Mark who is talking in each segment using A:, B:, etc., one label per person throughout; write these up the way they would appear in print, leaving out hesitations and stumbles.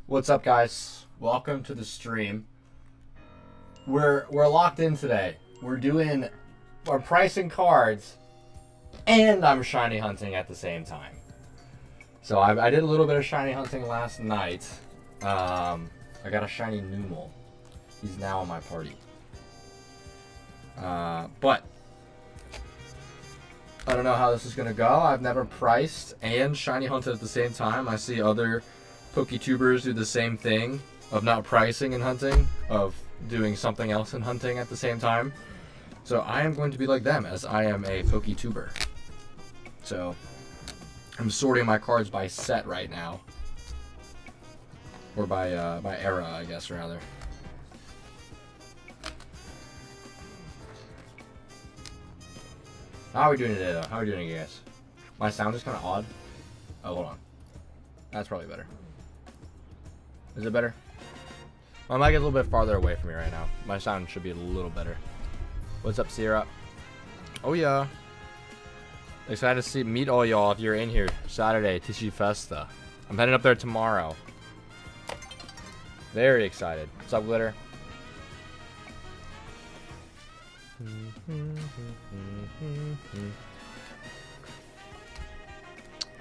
A: What's up, guys? Welcome to the stream. We're locked in today. We're pricing cards, and I'm shiny hunting at the same time. So I did a little bit of shiny hunting last night. I got a shiny Numel. He's now on my party. But I don't know how this is gonna go. I've never priced and shiny hunted at the same time. I see other PokeTubers do the same thing of not pricing and hunting, of doing something else and hunting at the same time. So I am going to be like them, as I am a PokeTuber. So I'm sorting my cards by set right now, or by era, I guess, rather. How are we doing today, though? How are we doing, guys? My sound is kind of odd. Oh, hold on. That's probably better. Is it better? My mic is a little bit farther away from me right now. My sound should be a little better. What's up, Sierra? Oh, yeah. Excited to meet all y'all if you're in here Saturday, Tishy Festa. I'm heading up there tomorrow. Very excited. What's up, Glitter?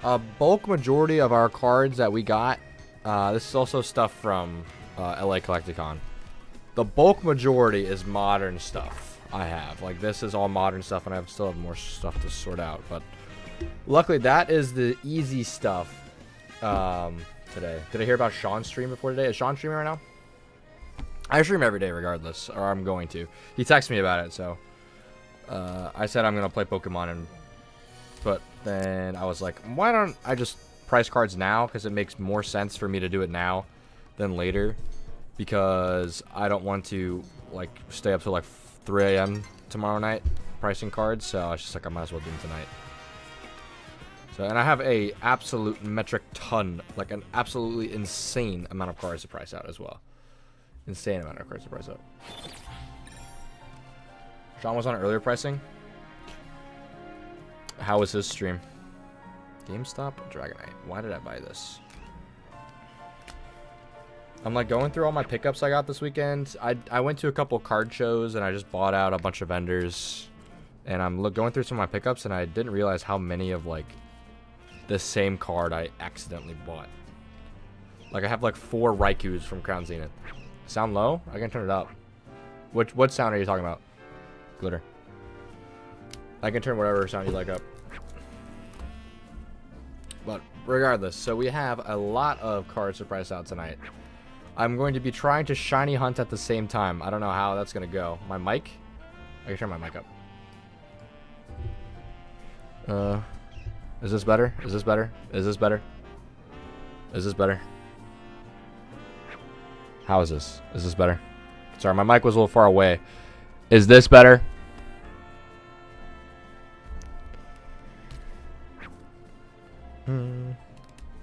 A: A bulk majority of our cards that we got, this is also stuff from LA Collecticon. The bulk majority is modern stuff I have. Like, this is all modern stuff, and I still have more stuff to sort out. But luckily, that is the easy stuff today. Did I hear about Sean's stream before today? Is Sean streaming right now? I stream every day regardless, or I'm going to. He texted me about it, so I said I'm going to play Pokemon, but then I was like, why don't I just price cards now? Because it makes more sense for me to do it now than later, because I don't want to like stay up till like 3 a.m. tomorrow night pricing cards, so I was just like, I might as well do them tonight. So, and I have a absolute metric ton, like an absolutely insane amount of cards to price out as well. Insane amount of cards to price out. Sean was on earlier pricing. How was his stream? GameStop or Dragonite? Why did I buy this? I'm like going through all my pickups I got this weekend. I went to a couple card shows and I just bought out a bunch of vendors. And I'm going through some of my pickups and I didn't realize how many of like the same card I accidentally bought. Like I have like 4 Raikus from Crown Zenith. Sound low? I can turn it up. What sound are you talking about? Glitter. I can turn whatever sound you like up. But regardless, so we have a lot of cards to price out tonight. I'm going to be trying to shiny hunt at the same time. I don't know how that's going to go. My mic? I can turn my mic up. Is this better? Is this better? Is this better? Is this better? How is this? Is this better? Sorry, my mic was a little far away. Is this better?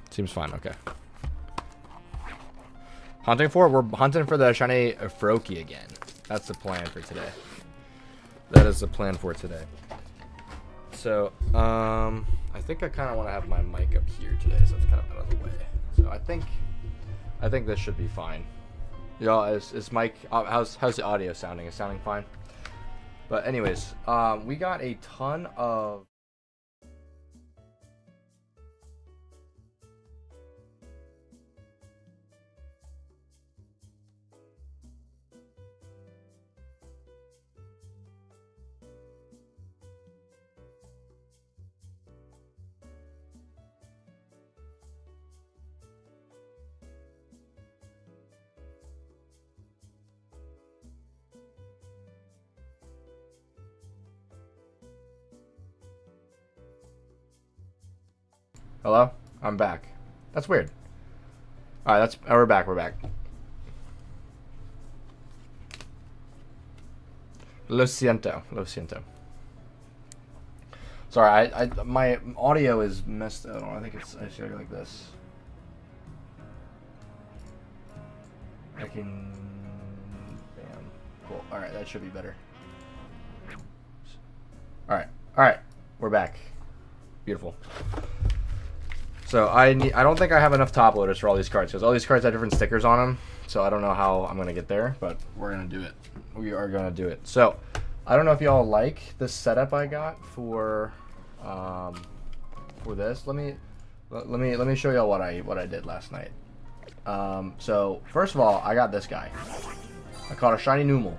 A: Seems fine, okay. We're hunting for the shiny Froakie again. That's the plan for today. That is the plan for today. So, I think I kind of want to have my mic up here today, so it's kind of out of the way. So I think this should be fine. Y'all, is Mike, how's the audio sounding? Is it sounding fine? But anyways, we got a ton of Hello? I'm back. That's weird. Alright, we're back. Lo siento. Sorry, my audio is messed up. I think I should go like this. I can... Bam. Cool. Alright, that should be better. Alright. We're back. Beautiful. So I don't think I have enough top loaders for all these cards because all these cards have different stickers on them. So I don't know how I'm gonna get there, but we're gonna do it. We are gonna do it. So I don't know if y'all like the setup I got for this. Let me show y'all what I did last night. So first of all, I got this guy. I caught a shiny Numel.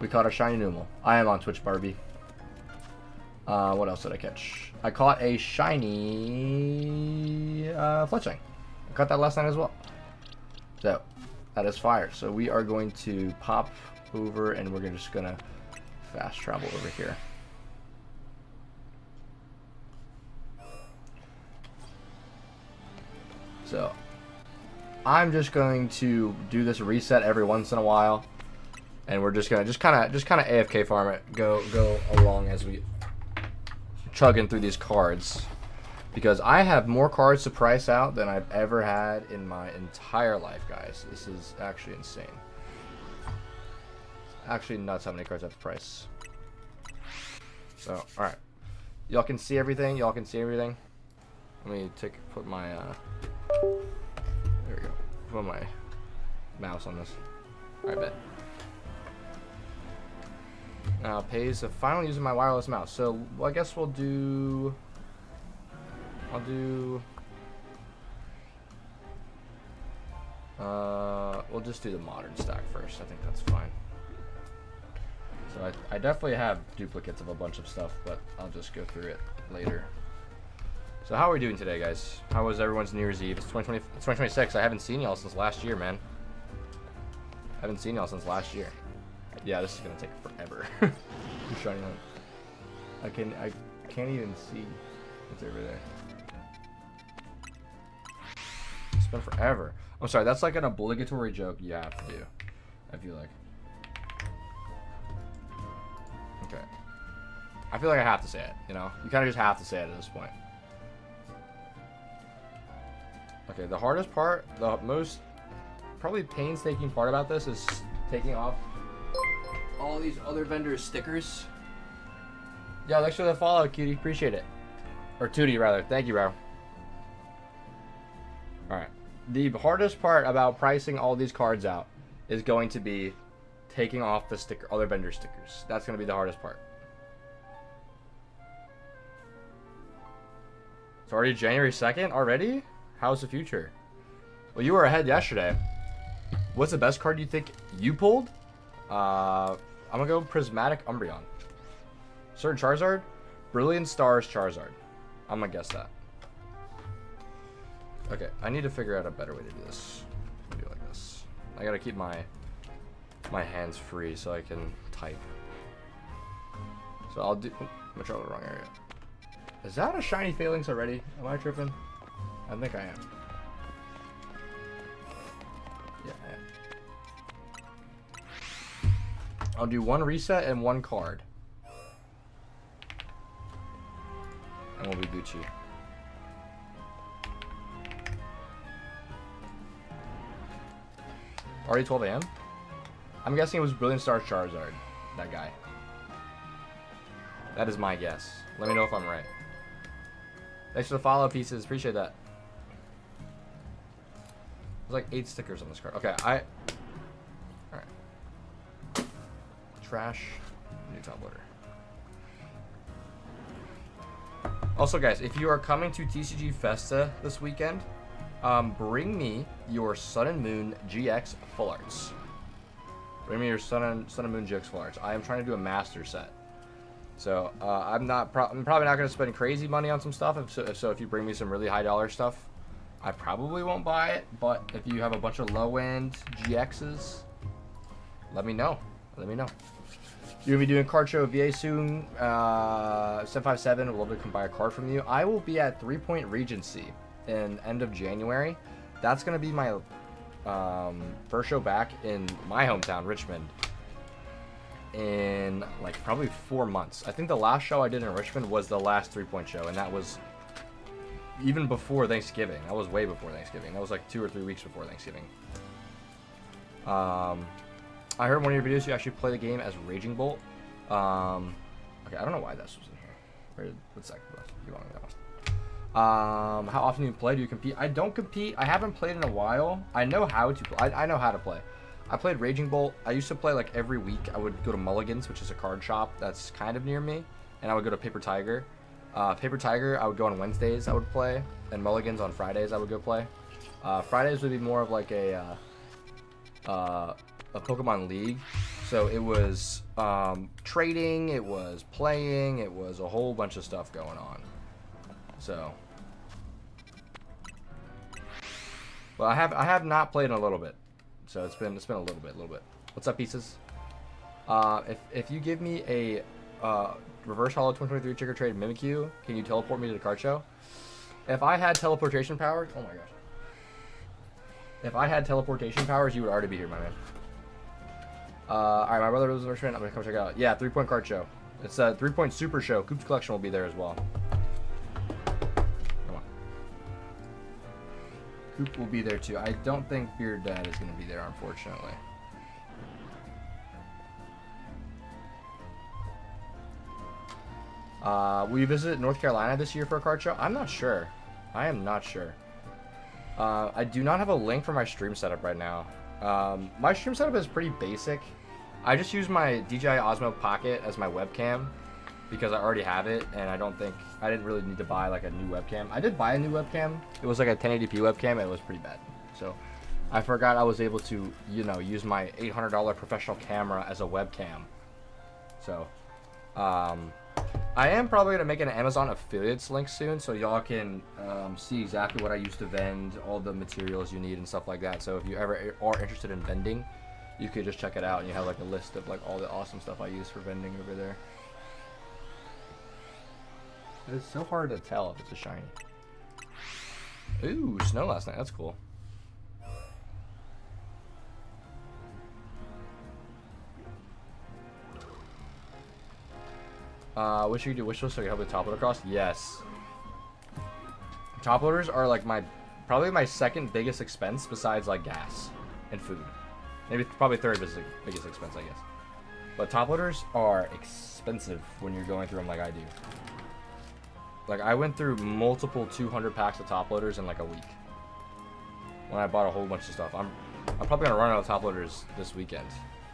A: We caught a shiny Numel. I am on Twitch, Barbie. What else did I catch? I caught a shiny Fletchling. I caught that last night as well. So that is fire. So we are going to pop over and we're just gonna fast travel over here. So I'm just going to do this reset every once in a while, and we're just gonna kind of AFK farm it, go along as we chugging through these cards, because I have more cards to price out than I've ever had in my entire life, guys. This is actually insane. Actually nuts how many cards I have to price. So, all right, y'all can see everything. Y'all can see everything. Let me put my there we go. Put my mouse on this. All right, bet. Now pays to finally using my wireless mouse. So well, I guess I'll do we'll just do the modern stack first. I think that's fine. So I definitely have duplicates of a bunch of stuff, but I'll just go through it later. So how are we doing today, guys? How was everyone's New Year's Eve? It's 2026. I haven't seen y'all since last year, man. I haven't seen y'all since last year. Yeah, this is gonna take forever. Shiny hunt. I can't even see what's over there. It's been forever. I'm sorry, that's like an obligatory joke you have to do, I feel like. Okay. I feel like I have to say it, you know? You kind of just have to say it at this point. Okay, the hardest part, the most probably painstaking part about this is taking off all these other vendors' stickers. Yeah, thanks for the follow, cutie. Appreciate it. Or Tootie, rather. Thank you, bro. Alright. The hardest part about pricing all these cards out is going to be taking off the other vendor stickers. That's going to be the hardest part. It's already January 2nd? Already? How's the future? Well, you were ahead yesterday. What's the best card you think you pulled? I'm gonna go Prismatic Umbreon. Certain Charizard? Brilliant Stars Charizard. I'm gonna guess that. Okay, I need to figure out a better way to do this. Do it like this. I gotta keep my hands free so I can type. So I'll do. Oh, I'm gonna try the wrong area. Is that a shiny Phalanx already? Am I tripping? I think I am. Yeah, I am. I'll do one reset and one card. And we'll be Gucci. Already 12 AM? I'm guessing it was Brilliant Star Charizard. That guy. That is my guess. Let me know if I'm right. Thanks for the follow pieces. Appreciate that. There's like 8 stickers on this card. Okay, alright. Trash. New top loader. Also, guys, if you are coming to TCG Festa this weekend, bring me your Sun and Moon GX Full Arts. Bring me your Sun and Moon GX Full Arts. I am trying to do a master set. So, I'm probably not going to spend crazy money on some stuff. If you bring me some really high dollar stuff, I probably won't buy it. But if you have a bunch of low end GXs, let me know. Let me know. You're going to be doing card show VA soon. 757 would love to come buy a card from you. I will be at 3 Point Regency in end of January. That's going to be my first show back in my hometown, Richmond, in like probably 4 months. I think the last show I did in Richmond was the last 3 Point show, and that was even before Thanksgiving. That was way before Thanksgiving. That was like 2 or 3 weeks before Thanksgiving. I heard one of your videos you actually play the game as Raging Bolt. Okay, I don't know why this was in here. What's that? You want that one? How often do you play? Do you compete? I don't compete. I haven't played in a while. I know how to play. I know how to play. I played Raging Bolt. I used to play like every week. I would go to Mulligan's, which is a card shop that's kind of near me, and I would go to Paper Tiger. Paper Tiger, I would go on Wednesdays. I would play, and Mulligan's on Fridays. I would go play. Fridays would be more of like a Pokemon League. So it was trading, it was playing, it was a whole bunch of stuff going on. So, well, I have not played in a little bit. So it's been a little bit. What's up, pieces? If you give me a reverse holo 2023 trigger trade Mimikyu, can you teleport me to the card show? If I had teleportation powers, oh my gosh. If I had teleportation powers, you would already be here, my man. Alright, my brother lives in Richmond. I'm gonna come check it out. Yeah, 3-point card show. It's a 3-point super show. Coop's collection will be there as well. Come on. Coop will be there too. I don't think Beard Dad is gonna be there, unfortunately. Will you visit North Carolina this year for a card show? I'm not sure. I am not sure. I do not have a link for my stream setup right now. My stream setup is pretty basic. I just use my DJI Osmo Pocket as my webcam because I already have it, and I didn't really need to buy like a new webcam. I did buy a new webcam. It was like a 1080p webcam, and it was pretty bad. So I forgot I was able to, you know, use my $800 professional camera as a webcam. So, I am probably gonna make an Amazon affiliates link soon, so y'all can see exactly what I used to vend, all the materials you need and stuff like that. So if you ever are interested in vending, you could just check it out, and you have like a list of like all the awesome stuff I use for vending over there. It's so hard to tell if it's a shiny. Ooh, snow last night. That's cool. What should you do? Wish list so I can help with top loader cost? Yes. Top loaders are like probably my second biggest expense besides like gas and food. Maybe probably third biggest expense, I guess. But top loaders are expensive when you're going through them like I do. Like I went through multiple 200 packs of top loaders in like a week. When I bought a whole bunch of stuff. I'm probably gonna run out of top loaders this weekend.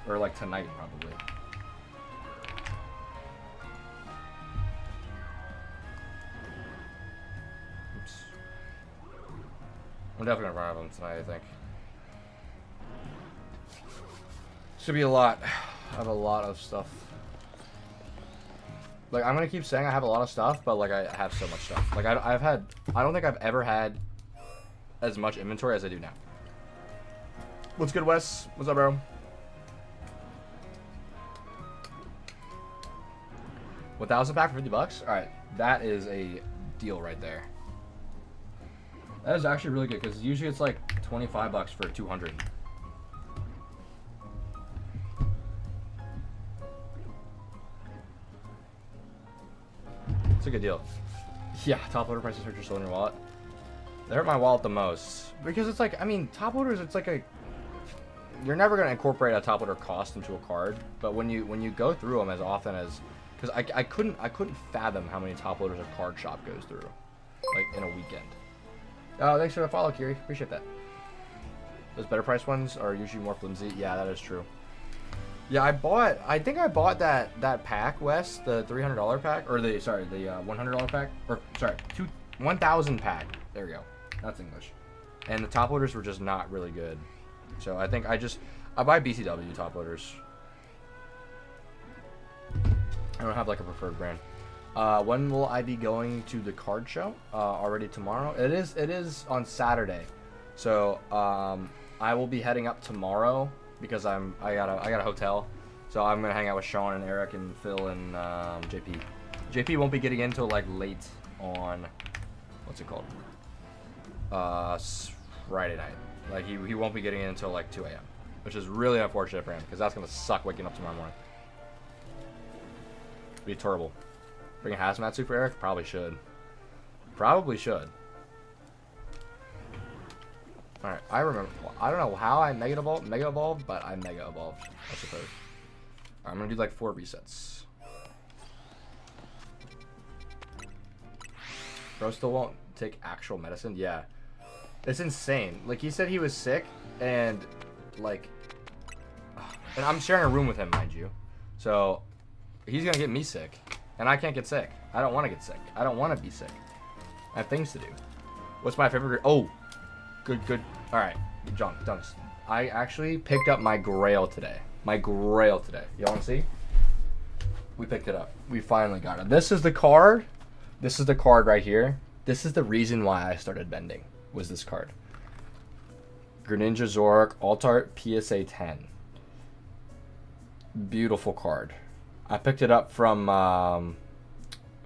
A: Or like tonight probably. I'm definitely gonna run out of them tonight, I think. Should be a lot. I have a lot of stuff. Like, I'm gonna keep saying I have a lot of stuff, but like, I have so much stuff. Like, I don't think I've ever had as much inventory as I do now. What's good, Wes? What's up, bro? $1,000 pack for $50? Alright, that is a deal right there. That is actually really good, because usually it's like $25 for 200. It's a good deal. Yeah, top loader prices hurt your soul in your wallet. They hurt my wallet the most. Because it's like, I mean, top loaders, it's like a... You're never going to incorporate a top loader cost into a card, but when you go through them as often as... Because I couldn't fathom how many top loaders a card shop goes through. Like, in a weekend. Oh, thanks for the follow, Kiri. Appreciate that. Those better price ones are usually more flimsy. Yeah, that is true. Yeah, I think I bought that pack, Wes, the $300 pack, or the $100 pack, or sorry, 1,000 pack. There we go. That's English. And the top loaders were just not really good. So I think I buy BCW top loaders. I don't have like a preferred brand. When will I be going to the card show? Already tomorrow. It is on Saturday, so I will be heading up tomorrow because I got a hotel, so I'm gonna hang out with Sean and Eric and Phil and JP. JP won't be getting in until like late on what's it called? Friday night. Like he won't be getting in until like 2 a.m., which is really unfortunate for him because that's gonna suck waking up tomorrow morning. Be terrible. Bring a hazmat suit for Eric? Probably should. Probably should. Alright, I remember. I don't know how I mega evolved, but I mega evolved, I suppose. Alright, I'm gonna do like 4 resets. Bro still won't take actual medicine. Yeah. It's insane. Like, he said he was sick, and, like... And I'm sharing a room with him, mind you. So, he's gonna get me sick. And I can't get sick. I don't want to get sick. I don't want to be sick. I have things to do. What's my favorite... Oh! Good. Alright. John, Dunks. I actually picked up my Grail today. You want to see? We picked it up. We finally got it. This is the card. This is the card right here. This is the reason why I started bending. Was this card. Greninja Zoroark Alt-Art PSA 10. Beautiful card. I picked it up from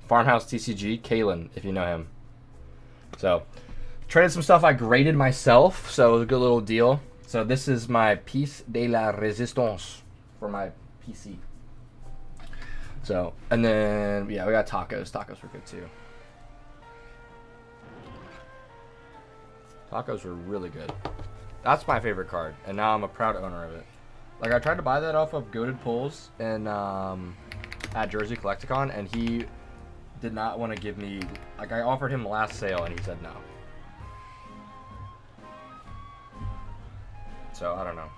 A: Farmhouse TCG, Kalen, if you know him. So, traded some stuff I graded myself, so it was a good little deal. So this is my Piece de la Resistance for my PC. So, and then, yeah, we got tacos. Tacos were good too. Tacos were really good. That's my favorite card, and now I'm a proud owner of it. Like, I tried to buy that off of Goated Pulls and at Jersey Collecticon, and he did not want to give me, like, I offered him last sale, and he said no. So, I don't know.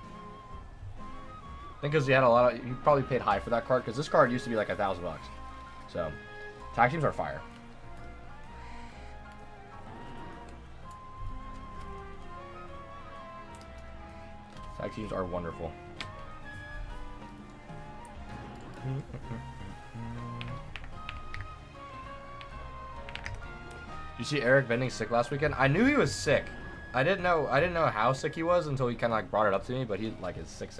A: I think because he had a lot of... He probably paid high for that card, because this card used to be like $1,000. So, tag teams are fire. Tag teams are wonderful. You see Eric vending sick last weekend? I knew he was sick. I didn't know how sick he was until he kind of like brought it up to me, but he like is sick.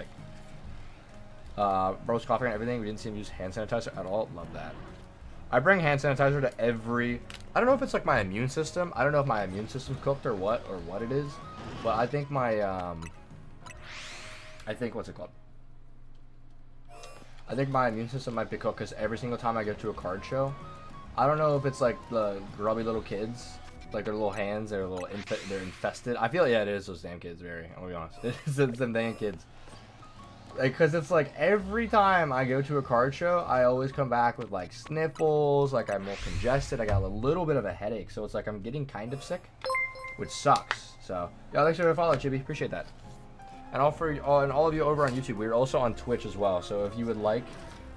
A: Bro's coughing and everything. We didn't see him use hand sanitizer at all. Love that. I bring hand sanitizer to every... I don't know if it's like my immune system. I don't know if my immune system's cooked or what it is. But I think my what's it called? I think my immune system might be cooked because every single time I go to a card show, I don't know if it's like the grubby little kids, like their little hands, they're infested. I feel, yeah, it is those damn kids. I'll be honest, it's them damn kids. Like, because it's like every time I go to a card show, I always come back with like sniffles, like I'm more congested, I got a little bit of a headache, so it's like I'm getting kind of sick, which sucks. So yeah, thanks for the follow, Chibi, appreciate that. And all of you over on YouTube, we're also on Twitch as well. So if you would like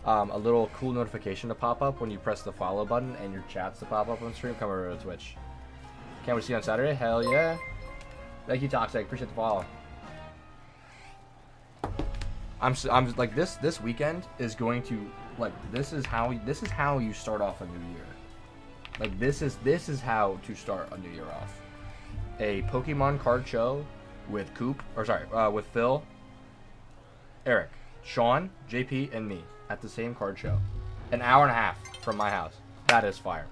A: a little cool notification to pop up when you press the follow button and your chats to pop up on stream, come over to Twitch. Can't we see you on Saturday? Hell yeah! Thank you, Toxic. Appreciate the follow. I'm like this weekend is going to like this is how you start off a new year. Like this is how to start a new year off. A Pokemon card show. With with Phil, Eric, Sean, JP, and me at the same card show. An hour and a half from my house. That is fire.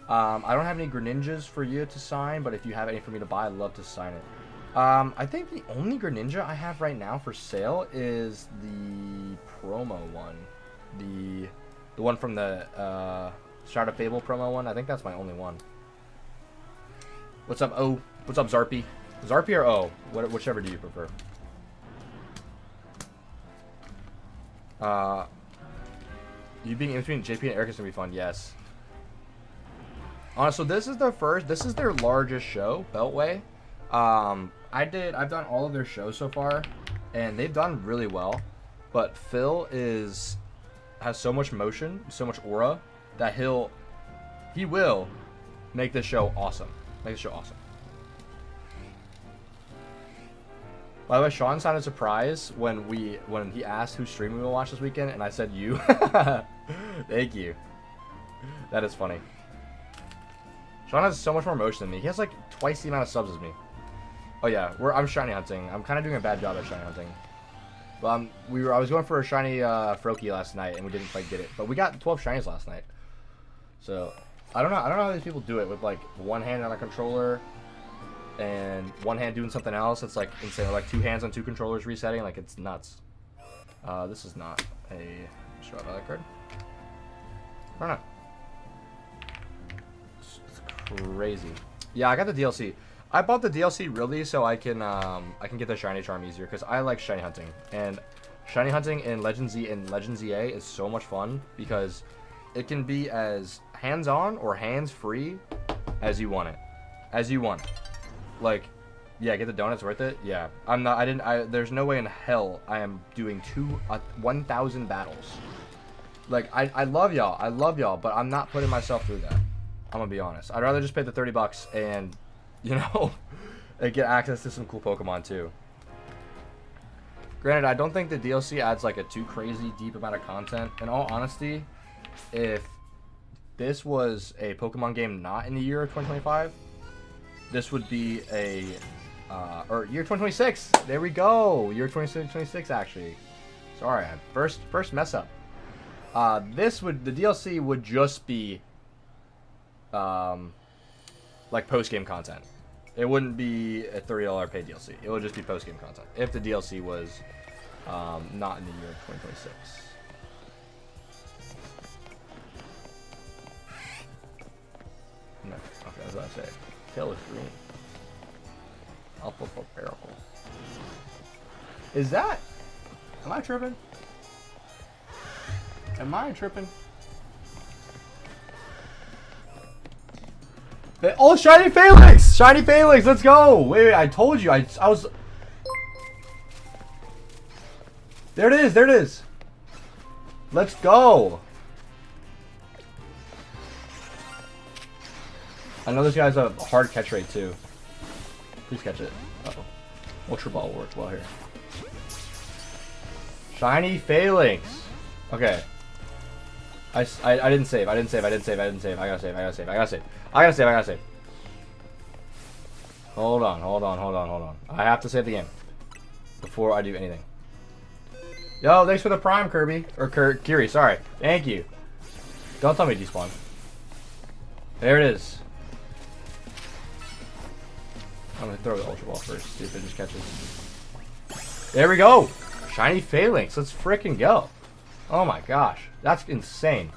A: I don't have any Greninjas for you to sign, but if you have any for me to buy, I'd love to sign it. I think the only Greninja I have right now for sale is the promo one. The one from the Shroud of Fable promo one. I think that's my only one. What's up, O? What's up, Zarpy? Zarpy or O? Whichever do you prefer? You being in between JP and Eric is gonna be fun. Yes. So this is their largest show, Beltway. I've done all of their shows so far, and they've done really well. But Phil has so much motion, so much aura that he will make this show awesome. By the way, Sean sounded surprised when he asked whose stream we will watch this weekend, and I said you. Thank you. That is funny. Sean has so much more motion than me. He has like twice the amount of subs as me. Oh yeah, I'm shiny hunting. I'm kind of doing a bad job at shiny hunting. But I was going for a shiny Froakie last night, and we didn't quite get it. But we got 12 shinies last night. So I don't know how these people do it with like one hand on a controller and one hand doing something else. It's like insane. Or like two hands on two controllers resetting. Like it's nuts. This is not a straw value card. I don't know. It's crazy. Yeah, I got the DLC. I bought the DLC really so I can get the shiny charm easier because I like shiny hunting, and shiny hunting in Legends Z and Legends EA is so much fun because it can be as hands-on or hands-free As you want it. As you want it. Like, yeah, get the donuts worth it? Yeah. I'm not, there's no way in hell I am doing 1,000 battles. Like, I love y'all. I love y'all, but I'm not putting myself through that. I'm gonna be honest. I'd rather just pay the 30 bucks and, you know, and get access to some cool Pokemon too. Granted, I don't think the DLC adds like a too crazy deep amount of content. In all honesty, if this was a Pokemon game not in the year of 2025, this would be a, or year 2026. There we go. Year 2026 actually. Sorry, first mess up. The DLC would just be, like post-game content. It wouldn't be a $30 paid DLC. It would just be post-game content. If the DLC was, not in the year of 2026. No, okay, that's what I say. Tail is green. Alpha Paracle. Is that? Am I tripping? Am I tripping? Oh, Shiny Phalanx! Shiny Phalanx, let's go! Wait, I told you, I was... There it is, there it is! Let's go! I know this guy has a hard catch rate too. Please catch it. Uh-oh. Ultra Ball worked well here. Shiny Phalanx! Okay. I didn't save. I gotta save. Hold on. I have to save the game before I do anything. Yo, thanks for the Prime, Kirby. Or Kiri, sorry. Thank you. Don't tell me to despawn. There it is. I'm gonna throw the Ultra Ball first, see if it just catches. There we go! Shiny Phalanx, let's frickin' go. Oh my gosh, that's insane.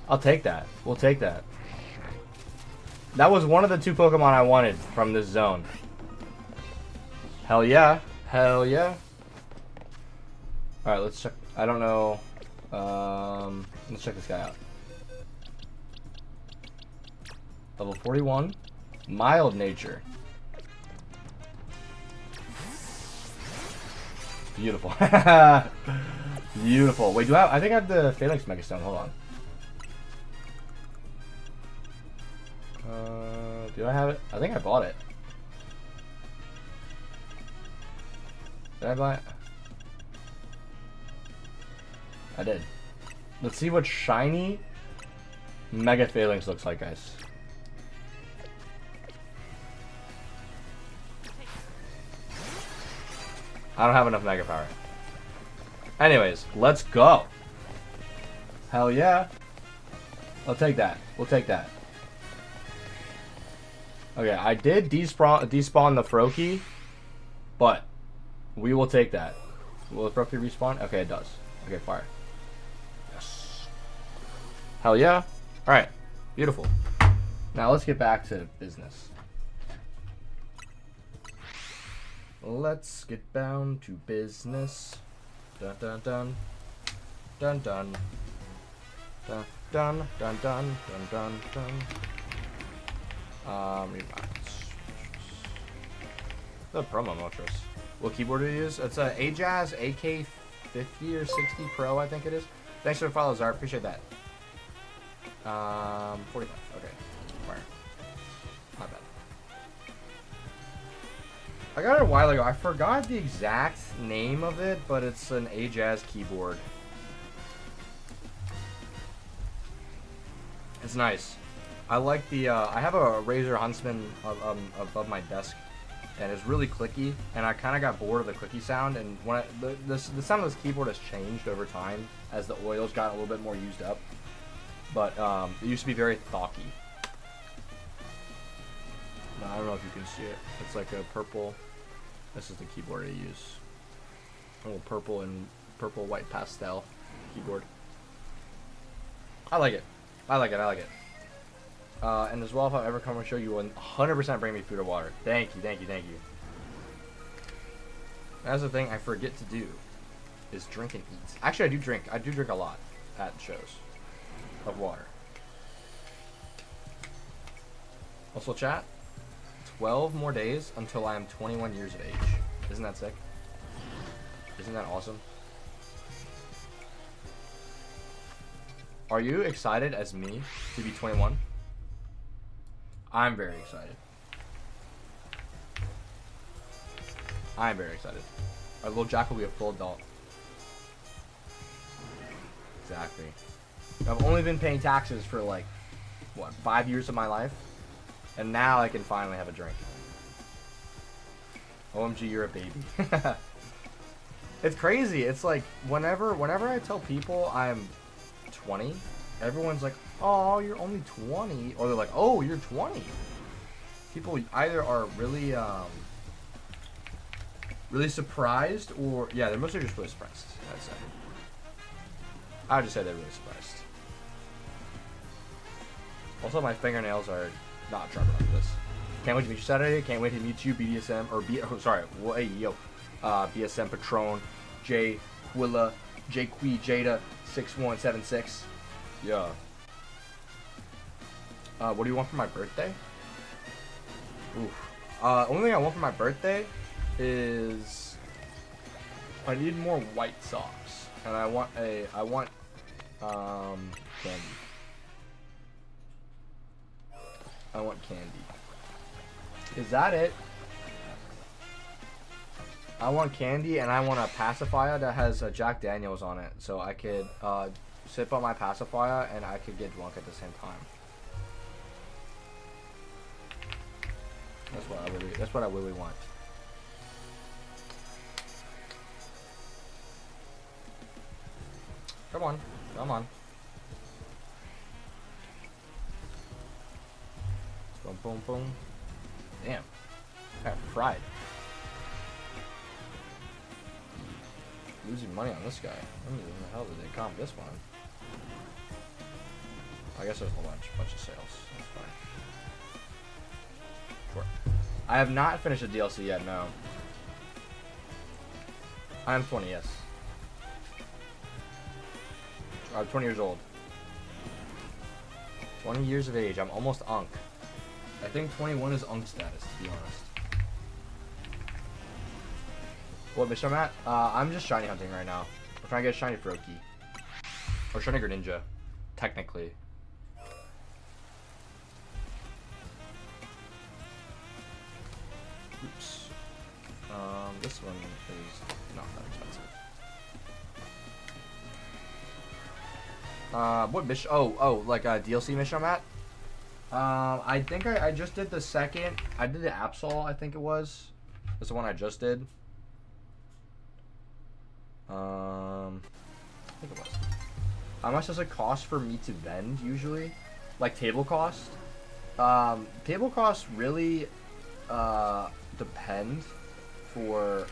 A: I'll take that. We'll take that. That was one of the 2 Pokemon I wanted from this zone. Hell yeah. Hell yeah. Alright, let's check. I don't know. Let's check this guy out. Level 41. Mild nature. Beautiful. Beautiful. Wait, I think I have the Phalanx Megastone. Hold on. Do I have it? I think I bought it. Did I buy it? I did. Let's see what shiny Mega Phalanx looks like, guys. I don't have enough Mega Power. Anyways, let's go. Hell yeah. I'll take that. We'll take that. Okay, I did despawn the Froakie, but we will take that. Will the Froakie respawn? Okay, it does. Okay, fire. Yes. Hell yeah. Alright, beautiful. Now let's get back to business. Let's get down to business. Dun dun dun. Dun dun. Dun dun dun dun dun dun dun. The promo Motros. What keyboard do you use? It's a Ajaz AK50 or 60 Pro, I think it is. Thanks for the follow, Zar. Appreciate that. 45. Okay. Fire. Not bad. I got it a while ago. I forgot the exact name of it, but it's an Ajaz keyboard. It's nice. I like the, I have a Razer Huntsman above my desk, and it's really clicky, and I kind of got bored of the clicky sound, and when the sound of this keyboard has changed over time as the oil's gotten a little bit more used up, but it used to be very thocky. I don't know if you can see it. It's like a purple, this is the keyboard I use. A little purple and purple-white pastel keyboard. I like it. I like it. And as well, if I ever come and show you, 100% bring me food or water. Thank you. That's the thing I forget to do, is drink and eat. Actually, I do drink. I do drink a lot at shows of water. Also, chat, 12 more days until I am 21 years of age. Isn't that sick? Isn't that awesome? Are you excited as me to be 21? I'm very excited. I'm very excited. Our little Jack will be a full adult. Exactly. I've only been paying taxes for like, what, 5 years of my life? And now I can finally have a drink. OMG, you're a baby. It's crazy. It's like, whenever I tell people I'm 20, everyone's like, oh, you're only 20. Or they're like, oh, you're 20. People either are really, really surprised, or, yeah, they're mostly just really surprised, I'd say. I would just say they're really surprised. Also, my fingernails are not sharp enough for this. Can't wait to meet you Saturday. Can't wait to meet you, BDSM, or BSM Patron, J Quilla, J Qui Jada 6176. Yeah. What do you want for my birthday? Oof. Only thing I want for my birthday is I need more white socks, and I want candy. I want candy. Is that it? I want candy, and I want a pacifier that has Jack Daniels on it, so I could sip on my pacifier and I could get drunk at the same time. That's what I really want. Come on, come on. Boom, boom, boom. Damn. Got fried. Losing money on this guy. When the hell did they comp this one? I guess there's a bunch of sales. That's fine. Sure. I have not finished the DLC yet, no. I am 20, yes. I'm 20 years old. 20 years of age. I'm almost Unk. I think 21 is Unk status, to be honest. What mission I'm at? I'm just shiny hunting right now. I'm trying to get a shiny Froakie. Or shiny Greninja, technically. Oops. This one is not that expensive. What mission? Oh, like a DLC mission I'm at? I think I just did the second. I did the Absol, I think it was. That's the one I just did. I think it was. How much does it cost for me to vend usually? Like table cost? Table costs really depend for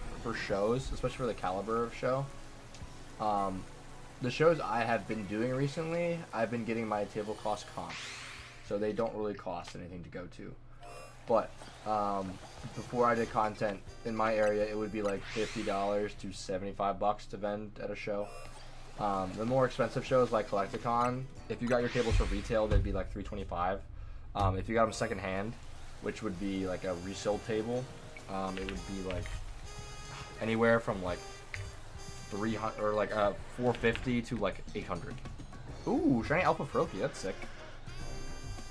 A: shows, especially for the caliber of show. The shows I have been doing recently, I've been getting my table cost comp, so they don't really cost anything to go to. But before I did content in my area, it would be like $50 to $75 to vend at a show. The more expensive shows like Collecticon, if you got your tables for retail, they'd be like $325. If you got them secondhand, which would be like a resale table, it would be like anywhere from like 300 or like 450 to like 800. Ooh, shiny Alpha Froakie, that's sick.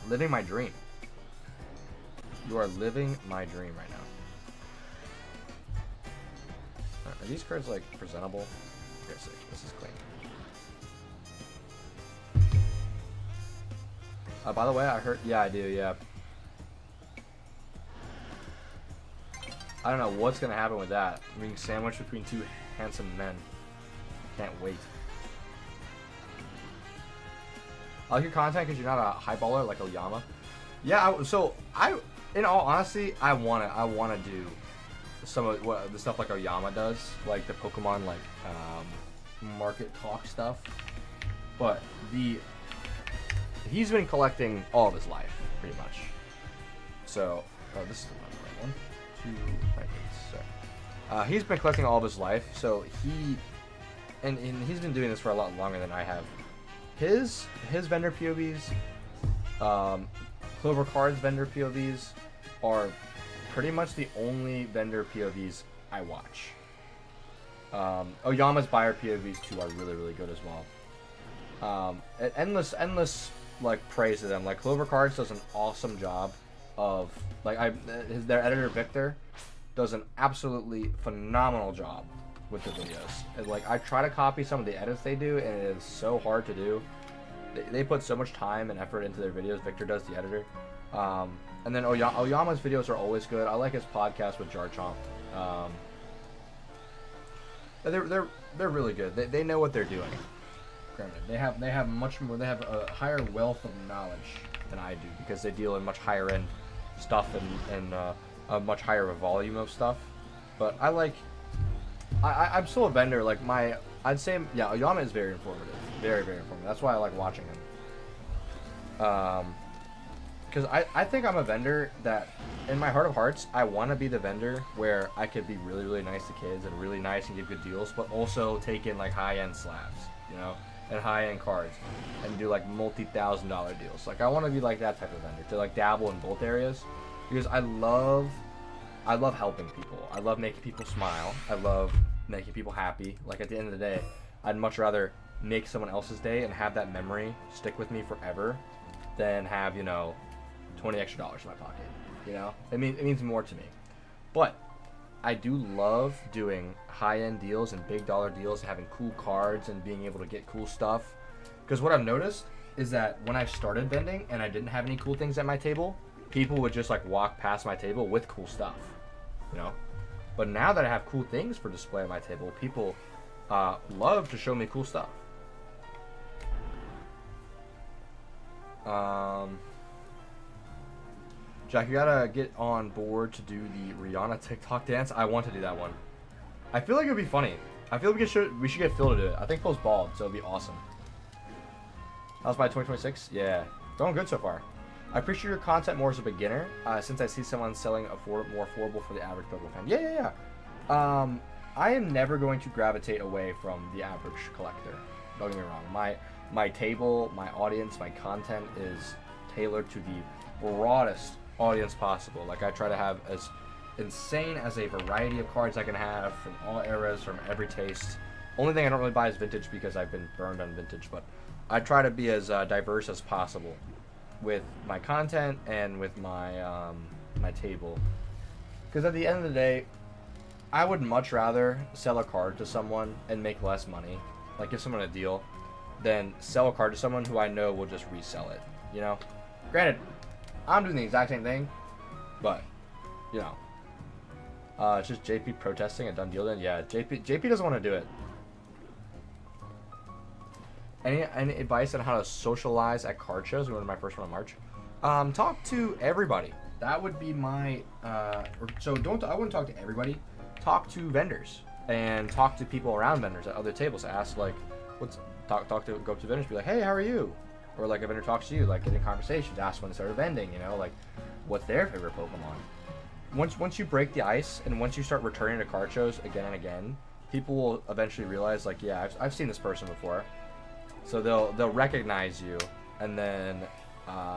A: Living my dream. You are living my dream right now. Are these cards like presentable? Okay, sick. This is clean. By the way, I heard. Yeah, I do. Yeah. I don't know what's gonna happen with that. I'm being sandwiched between two handsome men. Can't wait. I like your content because you're not a highballer like Oyama. Yeah. In all honesty, I wanna do some of what the stuff like Oyama does, like the Pokemon like market talk stuff. But he's been collecting all of his life, pretty much. So, this is the right one. 2, right, sorry. He's been collecting all of his life, so and he's been doing this for a lot longer than I have. His vendor POVs, Clover Cards vendor POVs are pretty much the only vendor POVs I watch. Oyama's buyer POVs too are really, really good as well. Endless like praise to them. Like Clover Cards does an awesome job of like their editor Victor does an absolutely phenomenal job with the videos. And, like I try to copy some of the edits they do, and it is so hard to do. They put so much time and effort into their videos. Victor does, the editor. And then Oyama's videos are always good. I like his podcast with Jar Chomp. They're really good. They know what they're doing. Granted, they have much more. They have a higher wealth of knowledge than I do because they deal in much higher end stuff and a much higher volume of stuff. But I'm still a vendor. Like I'd say Oyama is very informative. Very, very informative. That's why I like watching him. Because I think I'm a vendor that, in my heart of hearts, I want to be the vendor where I could be really, really nice to kids and really nice and give good deals, but also take in like high-end slabs, you know, and high-end cards, and do like multi-$1,000 deals. Like I want to be like that type of vendor, to like dabble in both areas, because I love helping people. I love making people smile. I love making people happy. Like at the end of the day, I'd much rather make someone else's day and have that memory stick with me forever than have, you know, $20 extra in my pocket. You know, it means more to me. But I do love doing high-end deals and big dollar deals, having cool cards and being able to get cool stuff. Because what I've noticed is that when I started vending and I didn't have any cool things at my table, people would just like walk past my table with cool stuff, you know. But now that I have cool things for display at my table, people love to show me cool stuff. Jack, you gotta get on board to do the Rihanna TikTok dance. I want to do that one. I feel like it would be funny. I feel like we should get Phil to do it. I think Phil's bald, so it'd be awesome. That was by 2026? Yeah. Going good so far. I appreciate your content more as a beginner, since I see someone selling more affordable for the average Pokemon fan. Yeah. I am never going to gravitate away from the average collector. Don't get me wrong. My table, my audience, my content is tailored to the broadest audience possible. Like I try to have as insane as a variety of cards I can have from all eras, from every taste. Only thing I don't really buy is vintage because I've been burned on vintage, but I try to be as diverse as possible with my content and with my my table. Because at the end of the day, I would much rather sell a card to someone and make less money, like give someone a deal, than sell a card to someone who I know will just resell it, you know? Granted, I'm doing the exact same thing, but, you know. It's just JP protesting a done deal then? Yeah, JP doesn't want to do it. Any advice on how to socialize at card shows? We went to my first one in March. Talk to everybody. That would be my, I wouldn't talk to everybody. Talk to vendors and talk to people around vendors at other tables. Ask like, go up to vendors, be like, hey, how are you? Or like a vendor talks to you, like get in conversations, ask when they started vending, you know, like what's their favorite Pokemon. Once you break the ice and once you start returning to card shows again and again, people will eventually realize like, yeah, I've seen this person before. So they'll recognize you, and then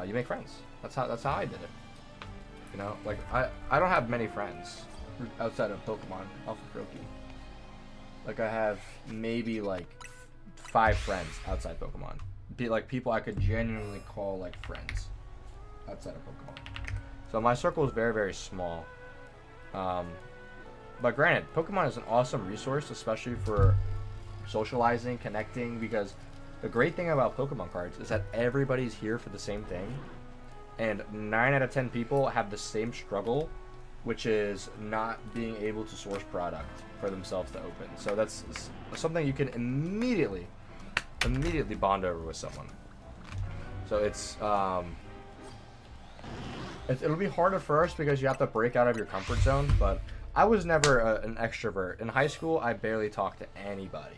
A: you make friends. That's how I did it. You know, like I don't have many friends outside of Pokemon off of Roki. Like I have maybe like 5 friends outside Pokemon. Be like people I could genuinely call like friends outside of Pokemon. So my circle is very, very small. But granted, Pokemon is an awesome resource, especially for socializing, connecting, because the great thing about Pokemon cards is that everybody's here for the same thing, and 9 out of 10 people have the same struggle, which is not being able to source product for themselves to open. So that's something you can immediately bond over with someone. So it'll be hard at first because you have to break out of your comfort zone, but I was never an extrovert. In high school, I barely talked to anybody.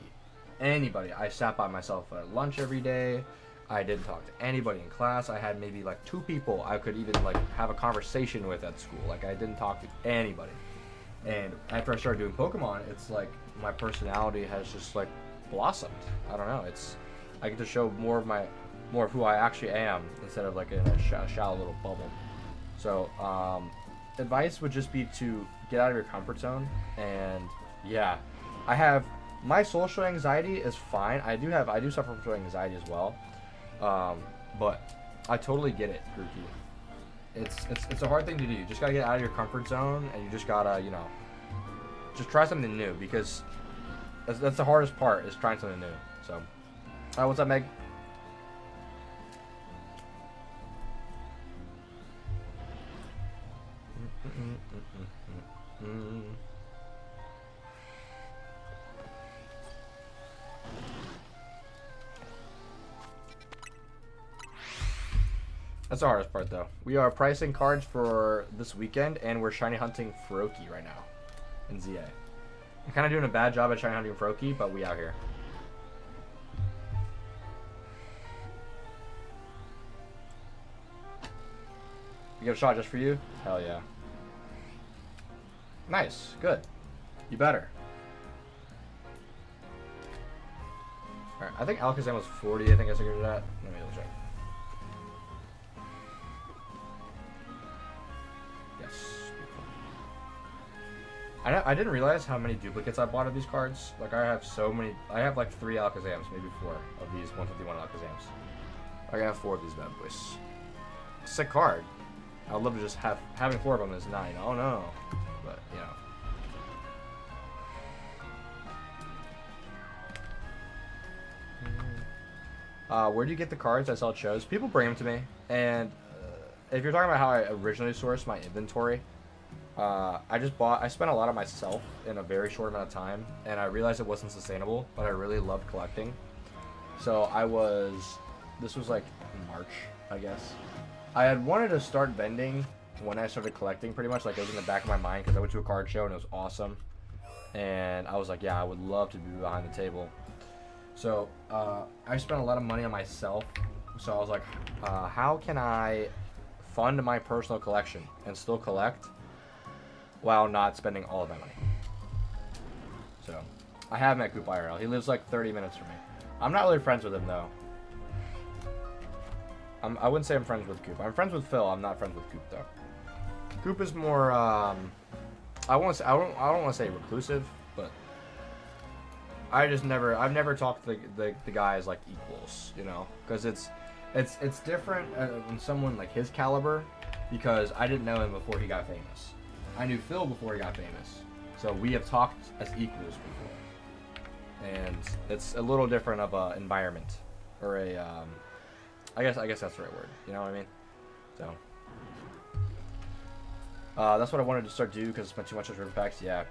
A: I sat by myself at lunch every day. I didn't talk to anybody in class. I had maybe like 2 people I could even like have a conversation with at school. Like I didn't talk to anybody. And after I started doing Pokemon, it's like my personality has just like blossomed. I don't know. I get to show more of more of who I actually am instead of like in a shallow little bubble. So advice would just be to get out of your comfort zone. And yeah, I have my social anxiety is fine. I do suffer from social anxiety as well, but I totally get it, Grookey. It's a hard thing to do. You just gotta get out of your comfort zone, and you just gotta, you know, just try something new, because that's the hardest part, is trying something new. So, what's up, Meg? That's the hardest part, though. We are pricing cards for this weekend, and we're shiny hunting Froakie right now in ZA. I'm kind of doing a bad job at shiny hunting Froakie, but we out here. You give a shot just for you? Hell yeah. Nice. Good. You better. Alright, I think Alakazam was 40. I think I figured it out. Let me double check. Yes. I didn't realize how many duplicates I bought of these cards. Like, I have so many. I have like 3 Alakazams, maybe 4 of these 151 Alakazams. I have 4 of these bad boys. Sick card. I'd love to just having 4 of them is 9. Oh no. But, you know. Where do you get the cards I sell shows? People bring them to me, and if you're talking about how I originally sourced my inventory, I spent a lot of myself in a very short amount of time, and I realized it wasn't sustainable, but I really loved collecting. So this was like March, I guess. I had wanted to start vending when I started collecting, pretty much. Like, it was in the back of my mind because I went to a card show and it was awesome. And I was like, yeah, I would love to be behind the table. So I spent a lot of money on myself. So I was like, how can I fund my personal collection and still collect while not spending all of my money? So I have met Coop IRL. He lives like 30 minutes from me. I'm not really friends with him, though. I wouldn't say I'm friends with Coop. I'm friends with Phil. I'm not friends with Coop, though. Coop is more, I don't want to say reclusive, but I've never talked to the guys like equals, you know, because it's different when someone like his caliber, because I didn't know him before he got famous. I knew Phil before he got famous, so we have talked as equals before, and it's a little different of a environment, or a I guess that's the right word. You know what I mean? So that's what I wanted to start doing, because I spent too much on river packs. Yeah.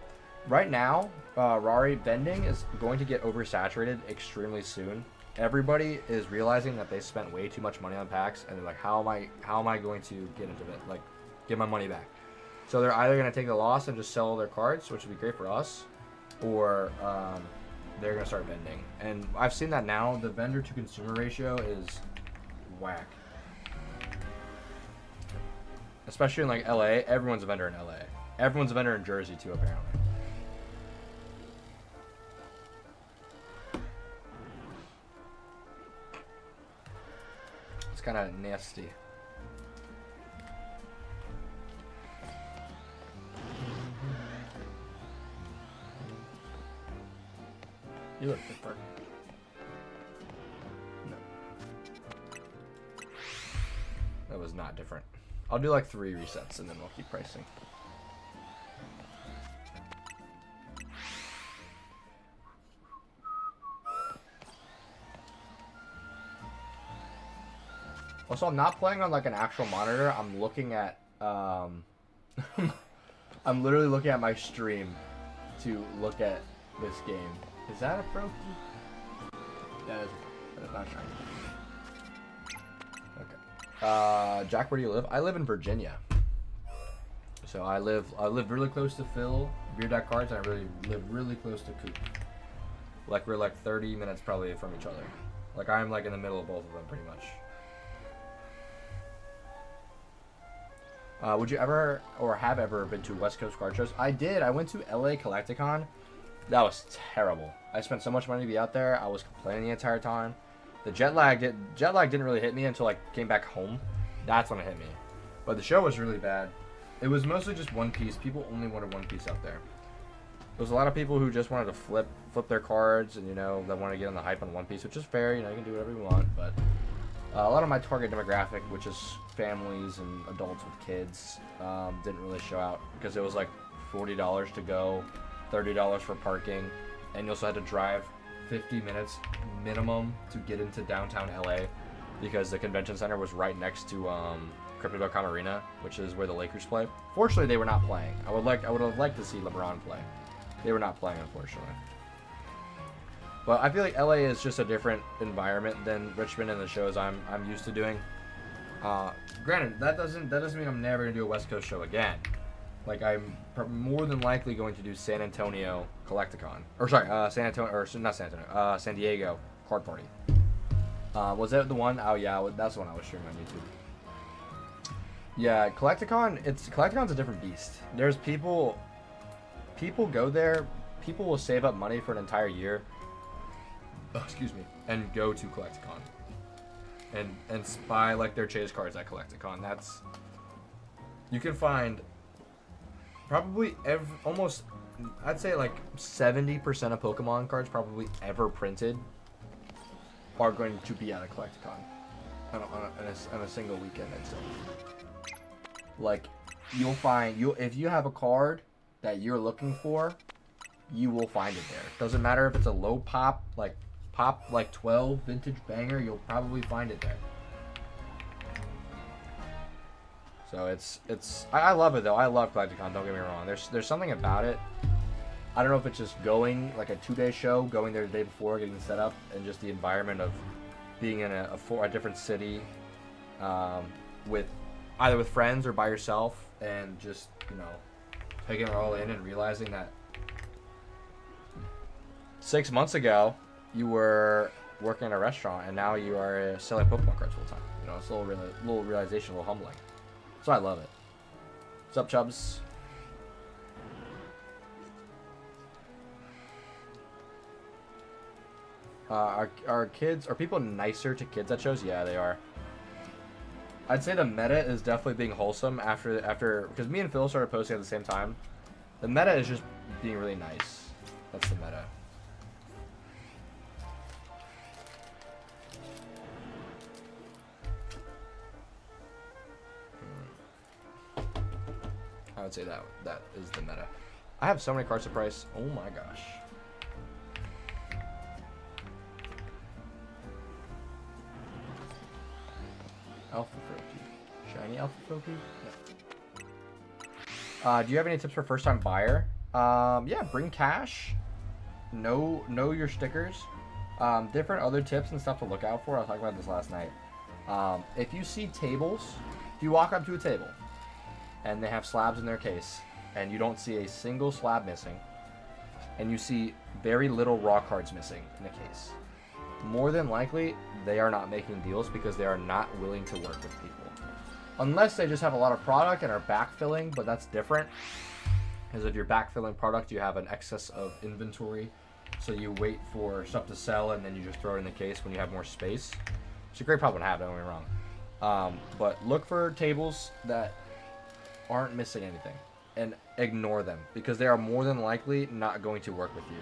A: Right now, Rari, vending is going to get oversaturated extremely soon. Everybody is realizing that they spent way too much money on packs, and they're like, how am I going to get into it? Like, get my money back. So they're either going to take the loss and just sell their cards, which would be great for us, or they're going to start vending. And I've seen that now. The vendor to consumer ratio is whack. Especially in like LA. Everyone's a vendor in LA. Everyone's a vendor in Jersey too, apparently. It's kind of nasty. You look different. No. That was not different. I'll do like 3 resets and then we'll keep pricing. Also, I'm not playing on like an actual monitor. I'm looking at I'm literally looking at my stream to look at this game. Is that a Froakie? That is not shiny. Okay. Jack, where do you live? I live in Virginia. So I live really close to Phil, Beer Deck Cards, and I live really close to Coop. Like, we're like 30 minutes probably from each other. Like, I'm like in the middle of both of them pretty much. Would you ever or have ever been to West Coast card shows? I did. I went to LA Collecticon. That was terrible. I spent so much money to be out there. I was complaining the entire time. The jet lag didn't really hit me until I came back home. That's when it hit me. But the show was really bad. It was mostly just One Piece. People only wanted One Piece out there. There was a lot of people who just wanted to flip their cards, and that wanted to get on the hype on One Piece, which is fair. You can do whatever you want. But a lot of my target demographic, which is families and adults with kids, didn't really show out because it was like $40 to go, $30 for parking, and you also had to drive 50 minutes minimum to get into downtown LA because the convention center was right next to Crypto.com Arena, which is where the Lakers play. Fortunately, they were not playing. I would have liked to see LeBron play. They were not playing, unfortunately. But I feel like LA is just a different environment than Richmond and the shows I'm used to doing. Granted, that doesn't mean I'm never gonna do a West Coast show again. Like, I'm more than likely going to do San Antonio Collecticon, or sorry, San Diego Card Party. Was that the one? Oh yeah, that's the one I was streaming on YouTube. Yeah, Collecticon's a different beast. There's people go there. People will save up money for an entire year. Excuse me, and go to Collecticon, and buy like their chase cards at Collecticon. You can find probably almost, I'd say like 70% of Pokemon cards probably ever printed are going to be at a Collecticon on a single weekend. And so, like, if you have a card that you're looking for, you will find it there. Doesn't matter if it's a low pop, like 12 vintage banger, you'll probably find it there. So I love it though. I love Collecticon, don't get me wrong. There's something about it. I don't know if it's just going like a 2-day show, going there the day before, getting set up, and just the environment of being in a different city, with either with friends or by yourself, and just taking it all in and realizing that 6 months ago you were working in a restaurant and now you are selling Pokemon cards full time. It's a little realization, a little humbling. So I love it. What's up, Chubbs? Are people nicer to kids at shows? Yeah, they are. I'd say the meta is definitely being wholesome after because me and Phil started posting at the same time. The meta is just being really nice. That's the meta. I would say that is the meta. I have so many cards to price. Oh my gosh. Alpha Froakie. Shiny Alpha Froakie? No. Do you have any tips for first time buyer? Yeah, bring cash. Know your stickers. Different other tips and stuff to look out for. I was talking about this last night. If you see tables, if you walk up to a table and they have slabs in their case and you don't see a single slab missing and you see very little raw cards missing in the case, more than likely they are not making deals because they are not willing to work with people. Unless they just have a lot of product and are backfilling, but that's different. Because if you're backfilling product, you have an excess of inventory. So you wait for stuff to sell and then you just throw it in the case when you have more space. It's a great problem to have, don't get me wrong. But look for tables that aren't missing anything and ignore them because they are more than likely not going to work with you.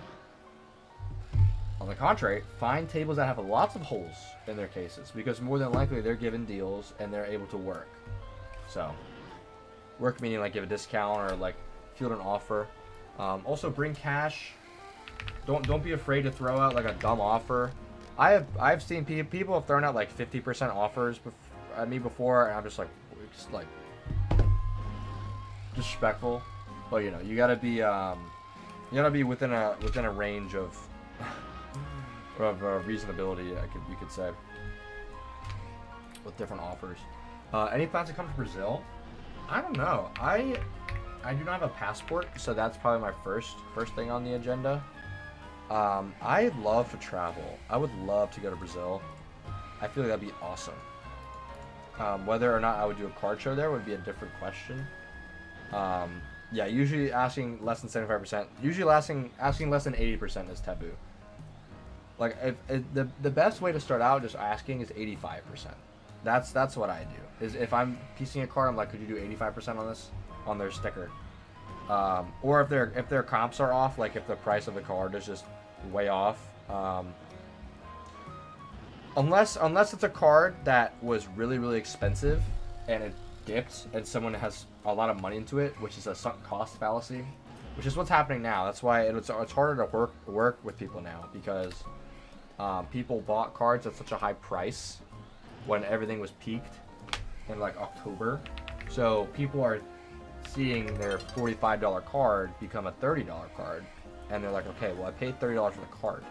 A: On the contrary, find tables that have lots of holes in their cases because more than likely they're given deals and they're able to work. So, work meaning like give a discount or like field an offer. Also bring cash. Don't be afraid to throw out like a dumb offer. I've seen people have thrown out like 50% offers at me before, and I'm just like disrespectful. But you gotta be within a range of reasonability, you could say, with different offers. Any plans to come to Brazil? I don't know. I do not have a passport, so that's probably my first thing on the agenda. I'd love to travel. I would love to go to Brazil. I feel like that'd be awesome. Whether or not I would do a card show there would be a different question. Yeah, usually asking less than 75%. Usually asking less than 80% is taboo. Like if the best way to start out just asking is 85%. That's what I do. Is if I'm piecing a card, I'm like, could you do 85% on this, on their sticker? Or if their comps are off, like if the price of the card is just way off. Unless it's a card that was really expensive and it dipped and someone has a lot of money into it, which is a sunk cost fallacy, which is what's happening now. That's why it's harder to work with people now, because people bought cards at such a high price when everything was peaked in like October. So people are seeing their $45 card become a $30 card, and they're like, okay, well I paid $30 for the card,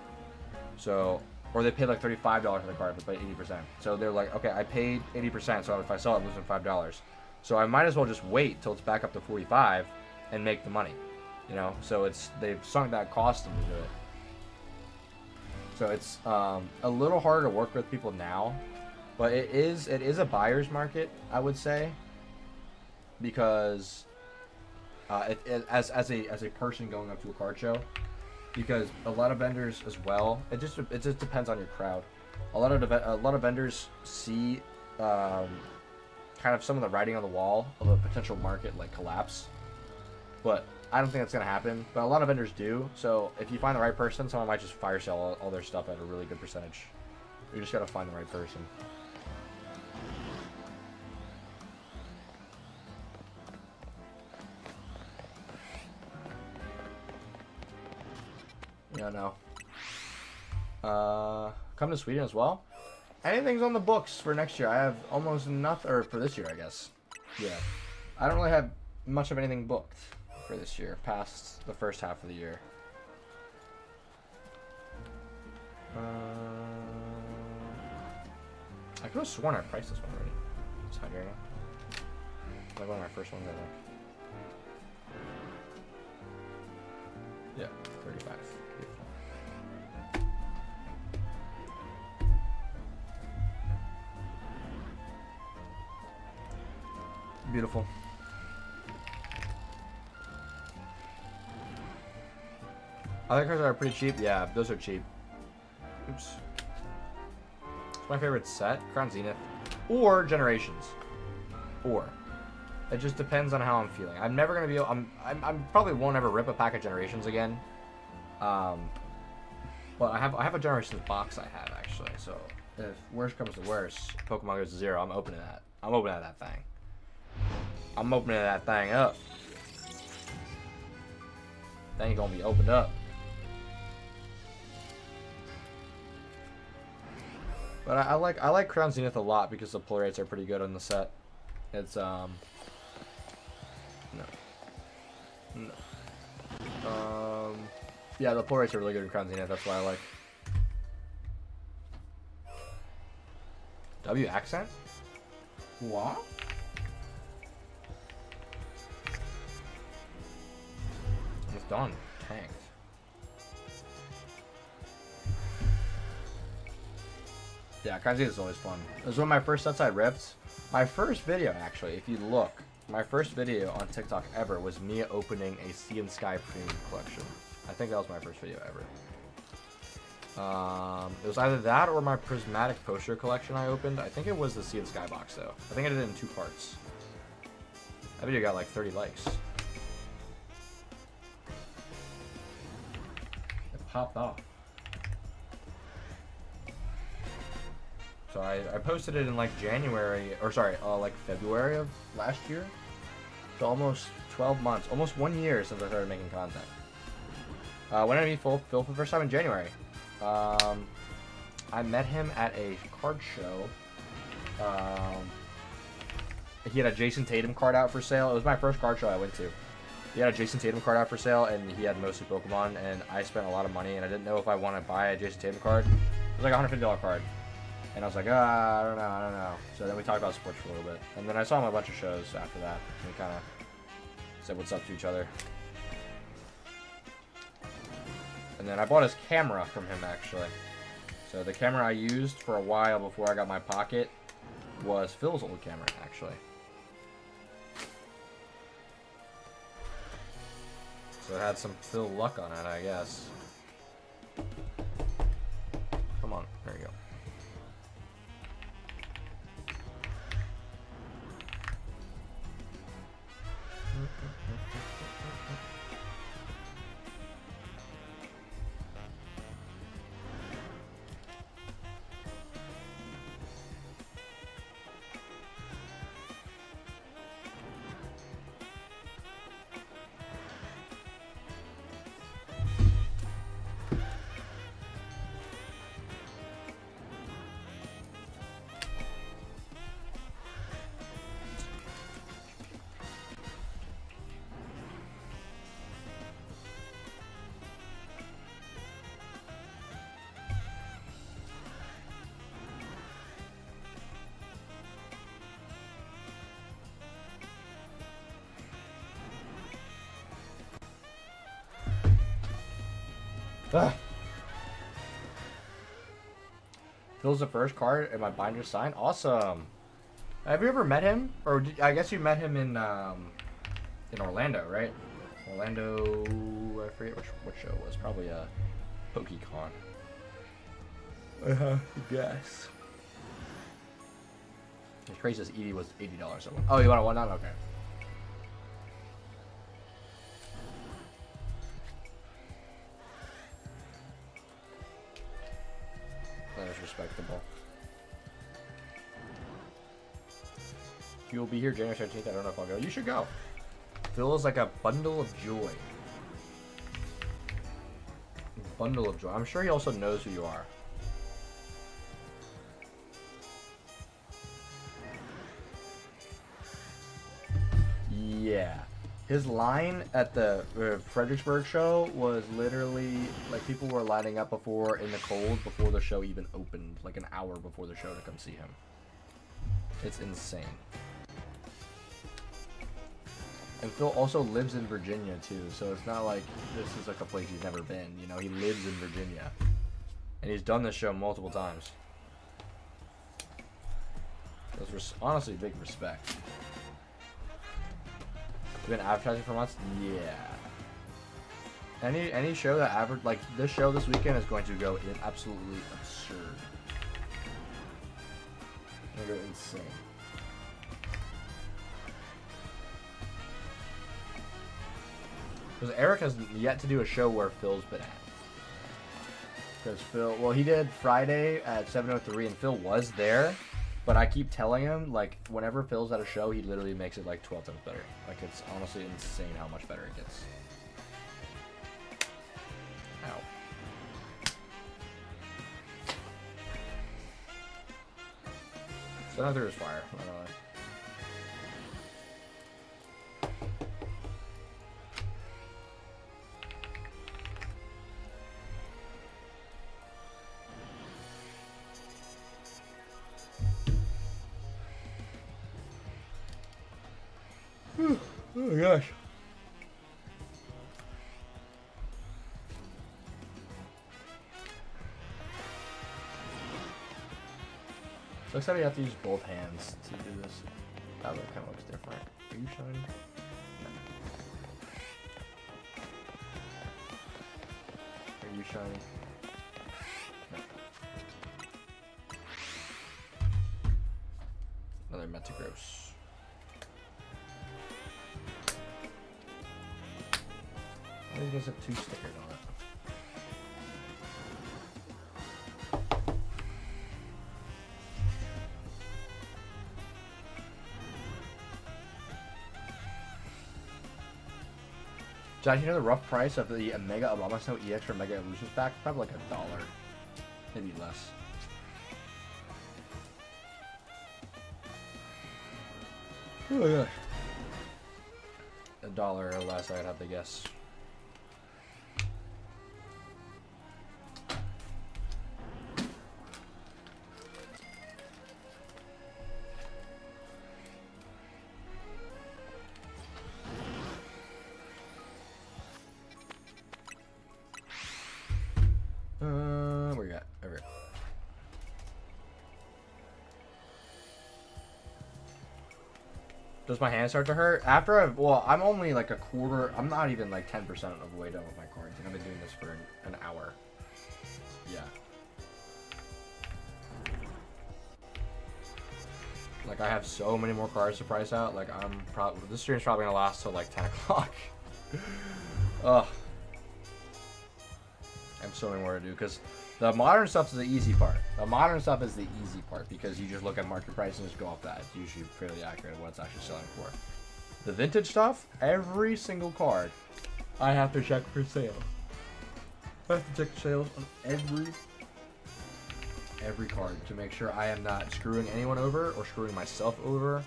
A: so, or they paid like $35 for the card but paid 80%. So they're like, okay, I paid 80%, so if I sell it, I'm losing $5. So I might as well just wait till it's back up to 45 and make the money, you know. So they've sunk that cost into it. So it's a little harder to work with people now, but it is a buyer's market, I would say, because as a person going up to a card show, because a lot of vendors as well, it just depends on your crowd. A lot of vendors see kind of some of the writing on the wall of a potential market like collapse, but I don't think that's gonna happen. But a lot of vendors do. So if you find the right person, someone might just fire sell all their stuff at a really good percentage. You just gotta find the right person. Yeah, no. Come to Sweden as well. Anything's on the books for next year. I have almost nothing, or for this year, I guess. Yeah, I don't really have much of anything booked for this year, past the first half of the year. I could have sworn I priced this one already. It's Hydreigon. Like one of my first ones, I think. Yeah, 35. Beautiful. Other cards are pretty cheap. Yeah, those are cheap. Oops. It's my favorite set, Crown Zenith, or Generations, or. It just depends on how I'm feeling. I'm never gonna be able. I'm probably won't ever rip a pack of Generations again. But I have a Generations box I have actually. So if worst comes to worst, Pokemon goes to 0, I'm opening that. I'm opening that thing. I'm opening that thing up. Thing gonna be opened up. But I like Crown Zenith a lot because the pull rates are pretty good on the set. It's no. Yeah, the pull rates are really good in Crown Zenith. That's why I like. W accent? What? It's done. Tanked. Yeah, Crown Zenith is always fun. It was one of my first sets I ripped. My first video, actually, if you look, my first video on TikTok ever was me opening a Sea and Sky Premium collection. I think that was my first video ever. It was either that or my Prismatic Poster collection I opened. I think it was the Sea and Sky box, though. I think I did it in 2 parts. That video got like 30 likes. It popped off. So I posted it in like January, or sorry, like February of last year. So almost 12 months, almost 1 year since I started making content. When did I meet Phil for the first time? In January. I met him at a card show. He had a Jason Tatum card out for sale. It was my first card show I went to. He had a Jason Tatum card out for sale, and he had mostly Pokemon, and I spent a lot of money, and I didn't know if I wanted to buy a Jason Tatum card. It was like a $150 card. And I was like, I don't know. So then we talked about sports for a little bit. And then I saw him at a bunch of shows after that. And we kind of said what's up to each other. And then I bought his camera from him, actually. So the camera I used for a while before I got my Pocket was Phil's old camera, actually. So it had some Phil luck on it, I guess. Ugh. Phil's the first card in my binder signed. Awesome. Have you ever met him? Or I guess you met him in Orlando, right? Orlando, I forget what show it was. Probably a PokeCon. Guess. The craziest Eevee was $80 at one. Oh, you want one? Not okay. That is respectable. You'll be here January 17th. I don't know if I'll go. You should go. Phil is like a bundle of joy. Bundle of joy. I'm sure he also knows who you are. Yeah. His line at the Fredericksburg show was literally like people were lining up before in the cold before the show even opened, like an hour before the show to come see him. It's insane. And Phil also lives in Virginia too, so it's not like this is like a place he's never been. You know, he lives in Virginia, and he's done this show multiple times. That's honestly big respect. You've been advertising for months? Yeah. Any show that average like this show this weekend is going to go absolutely absurd. It's gonna go insane. Because Eric has yet to do a show where Phil's been at. Because Phil, well, he did Friday at 7:03, and Phil was there. But I keep telling him, like, whenever Phil's at a show, he literally makes it like 12 times better. Like, it's honestly insane how much better it gets. Ow. 7:03 is fire. I don't know. Oh my gosh. Looks like you have to use both hands to do this. That kind of looks different. Are you shiny? No. Are you shiny? No. Another Metagross. I think there's 2 stickers on it. Josh, you know the rough price of the Mega Obama Snow EX for Mega Evolutions pack? Probably like $1. Maybe less. Oh my gosh. $1 or less, I'd have to guess. Where you at? Over here. Does my hand start to hurt? After well, I'm only like a quarter, I'm not even like 10% of the way done with my cards, and I've been doing this for an hour. Yeah. Like, I have so many more cards to price out, like, this stream's probably gonna last till like 10 o'clock. Ugh. I have so many more to do, because the modern stuff is the easy part. The modern stuff is the easy part, because you just look at market price and just go off that. It's usually fairly accurate what it's actually selling for. The vintage stuff, every single card, I have to check for sale. I have to check sales on every card to make sure I am not screwing anyone over or screwing myself over.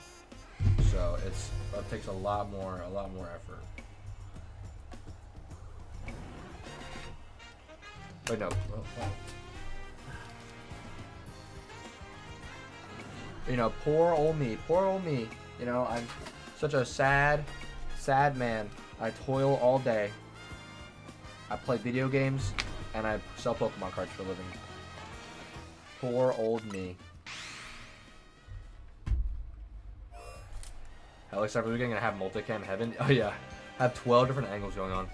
A: So it takes a lot more effort. Wait, no. You know, poor old me. You know, I'm such a sad man. I toil all day. I play video games. and I sell Pokemon cards for a living. Poor old me. Hell, except we're gonna have multicam heaven. Oh yeah, have 12 different angles going on.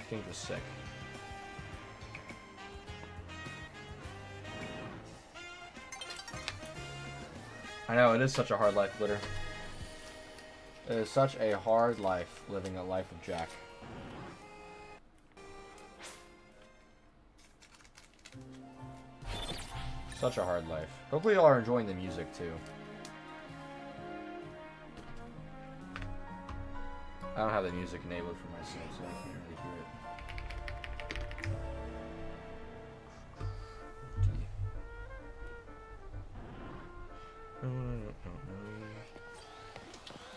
A: King was sick. I know, it is such a hard life, Glitter. It is such a hard life, living a life of Jack. Such a hard life. Hopefully y'all are enjoying the music, too. I don't have the music enabled for myself, so I can't really hear it.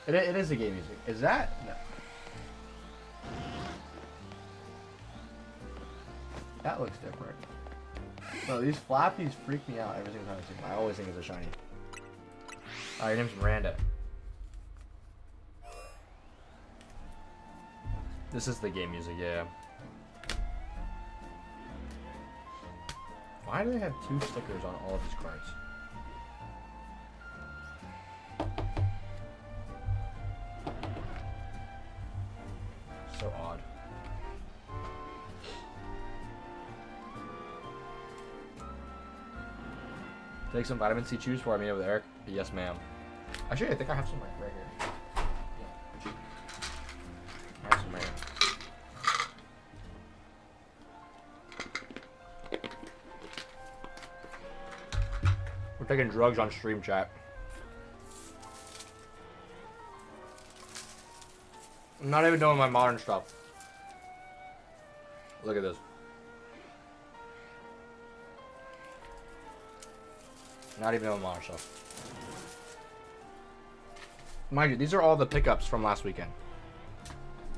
A: It is the game music. Is that? No. That looks different. No, these flappies freak me out every single time I see them. I always think it's a shiny. Your name's Miranda. This is the game music, yeah. Why do they have 2 stickers on all of these cards? So odd. Take some vitamin C chews before I meet up with Eric. Yes, ma'am. Actually, I think I have some right here. Yeah. I have some right here. We're taking drugs on stream, chat. I'm not even doing my modern stuff. Look at this. Not even doing modern stuff. Mind you, these are all the pickups from last weekend.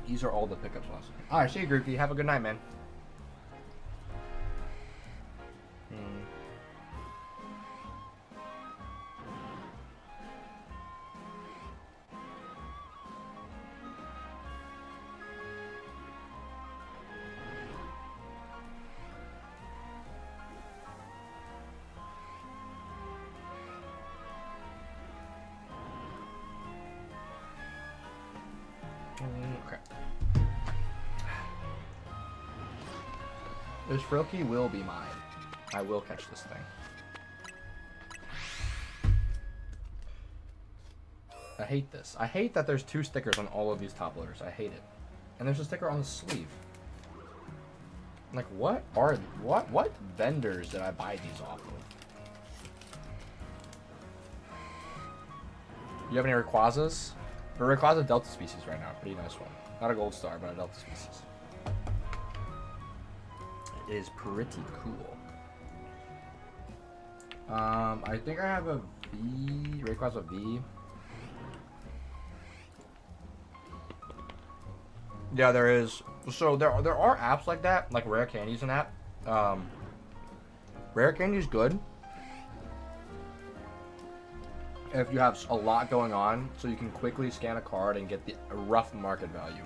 A: These are all the pickups last weekend. Alright, see you, Groovy. Have a good night, man. Okay. This Frilky will be mine. I will catch this thing. I hate this. I hate that there's 2 stickers on all of these top loaders. I hate it. And there's a sticker on the sleeve. Like, what vendors did I buy these off of? You have any Rayquazas? The Rayquaza Delta species right now. Pretty nice one. Not a gold star, but a Delta species. It is pretty cool. I think I have a V. Rayquaza V. Yeah, there is. So there are apps like that, like Rare Candy's an app. Rare Candy's good if you have a lot going on, so you can quickly scan a card and get the rough market value.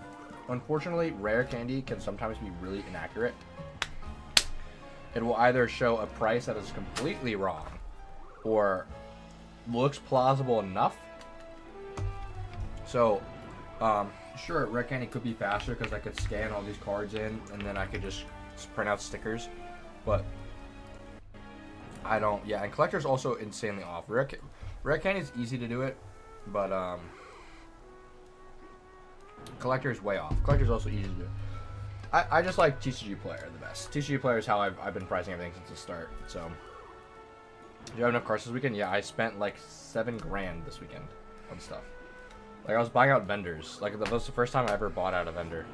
A: Unfortunately, Rare Candy can sometimes be really inaccurate. It will either show a price that is completely wrong, or looks plausible enough. So, sure, Rare Candy could be faster because I could scan all these cards in, and then I could just print out stickers, but I don't. Yeah, and Collector's also insanely off. Rare Candy's easy to do it, but Collector's way off. Collector's also easy to do. I just like TCG Player the best. TCG Player is how I've been pricing everything since the start. So, do you have enough cards this weekend? Yeah, I spent like $7 grand this weekend on stuff. Like, I was buying out vendors. Like, that was the first time I ever bought out a vendor.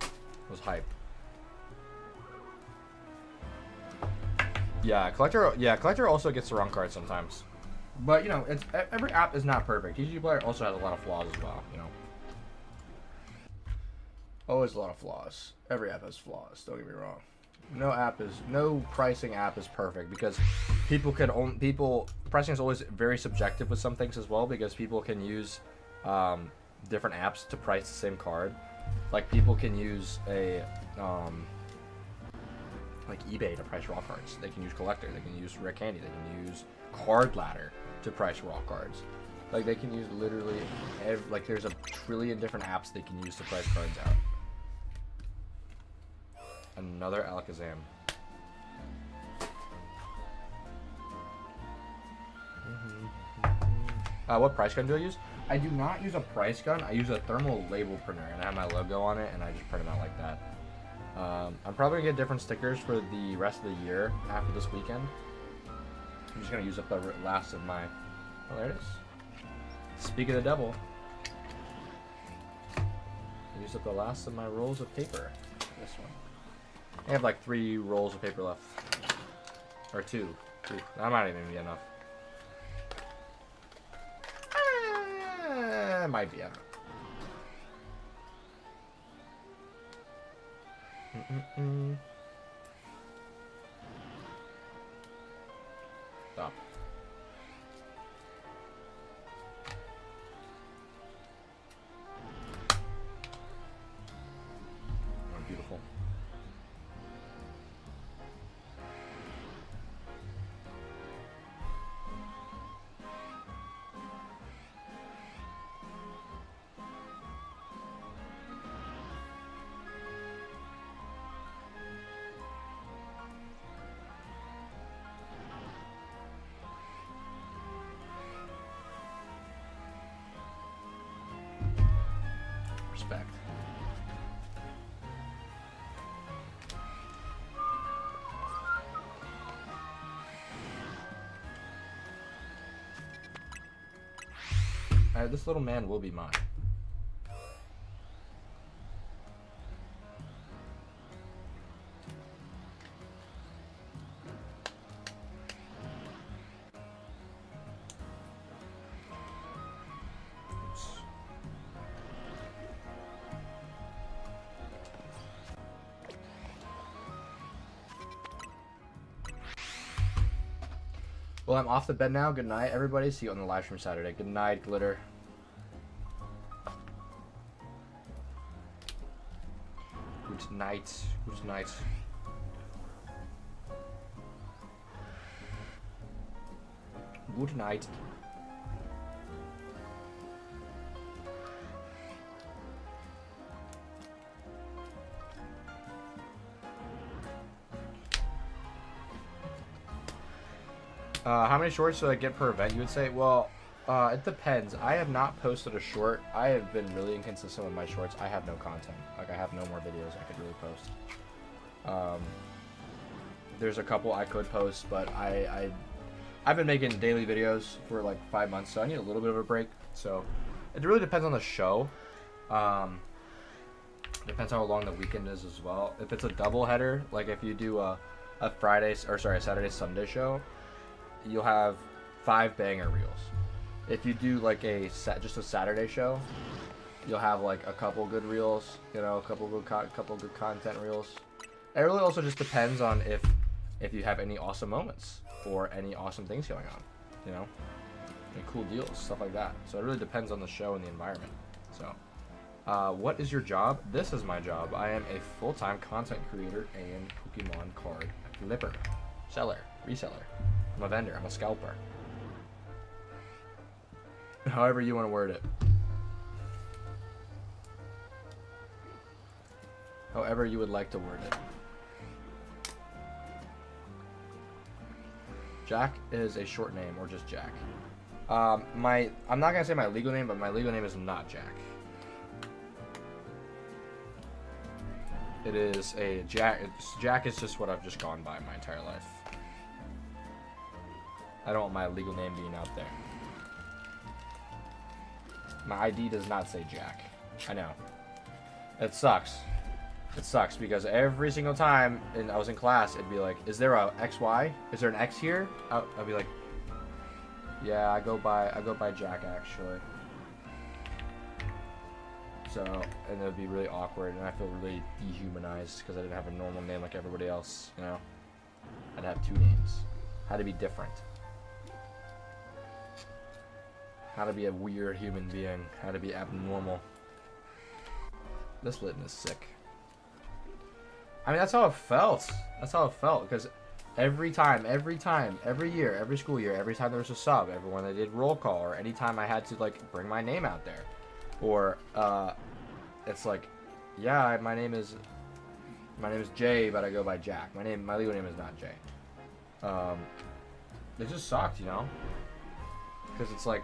A: It was hype. Yeah, Collector also gets the wrong card sometimes. But, you know, every app is not perfect. TCG Player also has a lot of flaws as well, you know. Always a lot of flaws. Every app has flaws, don't get me wrong. No pricing app is perfect because pricing is always very subjective with some things as well, because people can use different apps to price the same card. Like people can use a like eBay to price raw cards. They can use Collector. They can use Rare Candy. They can use Card Ladder to price raw cards. Like they can use literally like there's a trillion different apps they can use to price cards out. Another Alakazam. What price gun do I use? I do not use a price gun. I use a thermal label printer, and I have my logo on it, and I just print them out like that. I'm probably gonna get different stickers for the rest of the year after this weekend. I'm just gonna use up the last of my. Oh, there it is. Speak of the devil. Use up the last of my rolls of paper. This one. I have like 3 rolls of paper left, or 2. That might even be enough. It might be. I don't know. Stop. Oh, beautiful. Respect. Alright, this little man will be mine. Well, I'm off the bed now. Good night, everybody. See you on the live stream Saturday. Good night, Glitter. Good night. Good night. Good night. How many shorts do I get per event, you would say? Well, it depends. I have not posted a short. I have been really inconsistent with my shorts. I have no content. Like, I have no more videos I could really post. There's a couple I could post, but I've been making daily videos for like 5 months, so I need a little bit of a break. So it really depends on the show. Depends how long the weekend is as well. If it's a double header, like if you do a Saturday Sunday show, you'll have 5 banger reels. If you do like just a Saturday show, you'll have like a couple good reels, you know, a couple good content reels. It really also just depends on if you have any awesome moments or any awesome things going on, you know, and cool deals, stuff like that. So it really depends on the show and the environment. So, what is your job? This is my job. I am a full-time content creator and Pokemon card flipper, seller, reseller. I'm a vendor. I'm a scalper. However you want to word it. However you would like to word it. Jack is a short name, or just Jack. I'm not gonna say my legal name, but my legal name is not Jack. It is a Jack. Jack is just what I've just gone by my entire life. I don't want my legal name being out there. My ID does not say Jack. I know. It sucks. It sucks because every single time I was in class, it'd be like, "Is there a XY? Is there an X here?" I'd be like, "Yeah, I go by Jack actually." So, and it would be really awkward, and I feel really dehumanized because I didn't have a normal name like everybody else. You know, I'd have 2 names. Had to be different. How to be a weird human being. How to be abnormal. This Litten is sick. I mean, that's how it felt. That's how it felt. Because every time, every year, every school year, every time there was a sub, everyone that did roll call, or anytime I had to, like, bring my name out there. Or, it's like, yeah, my name is Jay, but I go by Jack. My legal name is not Jay. It just sucked, you know? Because it's like,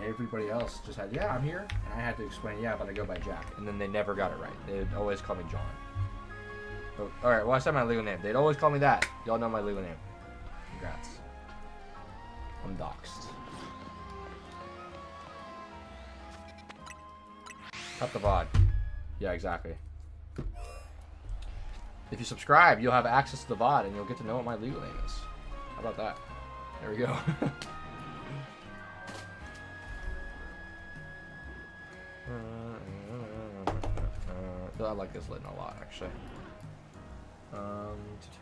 A: everybody else just had, yeah, I'm here. And I had to explain, yeah, but I go by Jack. And then they never got it right. They'd always call me John. Oh, alright, well, I said my legal name. They'd always call me that. Y'all know my legal name. Congrats. I'm doxxed. Cut the VOD. Yeah, exactly. If you subscribe, you'll have access to the VOD and you'll get to know what my legal name is. How about that? There we go. I like this Litten a lot, actually. To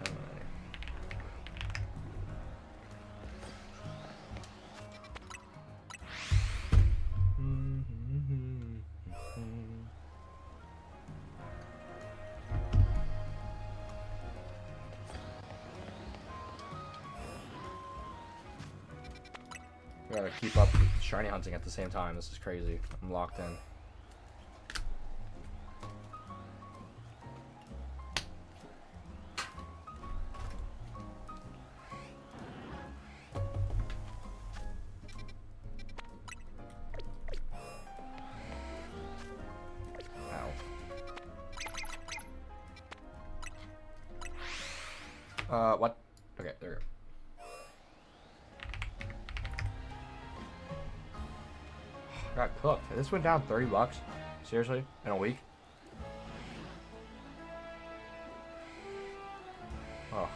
A: 10. I gotta keep up with shiny hunting at the same time. This is crazy. I'm locked in. What? Okay, there we go. Got cooked. This went down $30. Seriously? In a week? Oh.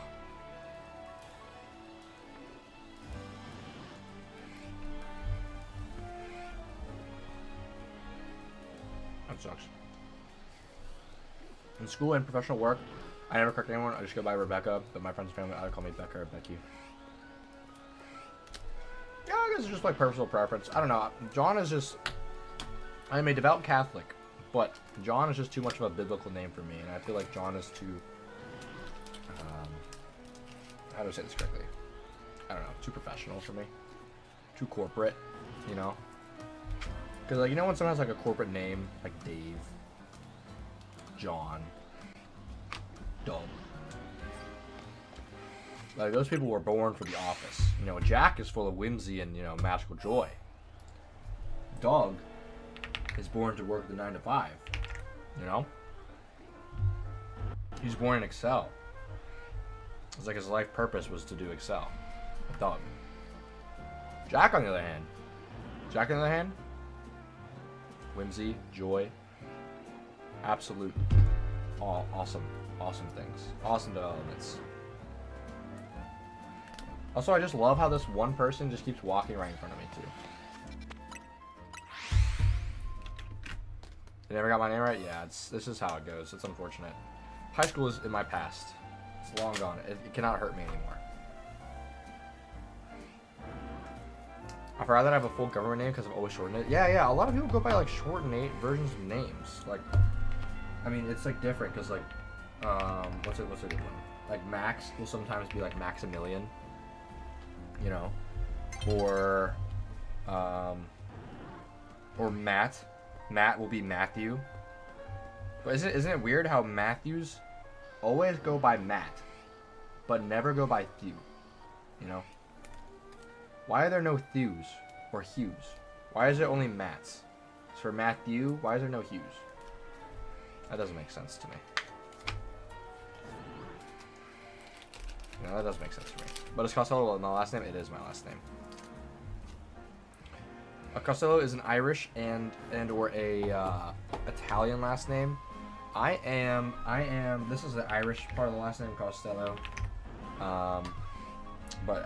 A: That sucks. In school and professional work, I never correct anyone. I just go by Rebecca, but my friends and family either call me Becca or Becky. Yeah, I guess it's just like personal preference. I don't know. John is just... I'm a devout Catholic, but John is just too much of a biblical name for me, and I feel like John is too... how do I say this correctly? I don't know. Too professional for me. Too corporate, you know? Because, like, you know when someone has, like, a corporate name? Like Dave. John. Doug. Like, those people were born for the office. You know, Jack is full of whimsy and, you know, magical joy. Doug is born to work the 9 to 5. You know? He's born in Excel. It's like his life purpose was to do Excel. Doug. Jack, on the other hand, whimsy, joy, absolute, awesome things, awesome developments. Also, I just love how this one person just keeps walking right in front of me too. They never got my name right? Yeah, this is how it goes. It's unfortunate. High school is in my past. It's long gone. It cannot hurt me anymore. I forgot that I have a full government name because I've always shortened it. Yeah, a lot of people go by like shortened versions of names. Like, I mean, it's like different because like, what's a good one? Like Max will sometimes be like Maximilian, you know, or Matt. Matt will be Matthew. But isn't it weird how Matthews always go by Matt, but never go by Thew? You know? Why are there no Thews or Hughes? Why is there only Matts? So for Matthew, why is there no Hughes? That doesn't make sense to me. No, that does make sense to me. But is Costello my last name? It is my last name. Costello is an Irish and or a Italian last name. I am. This is the Irish part of the last name, Costello. But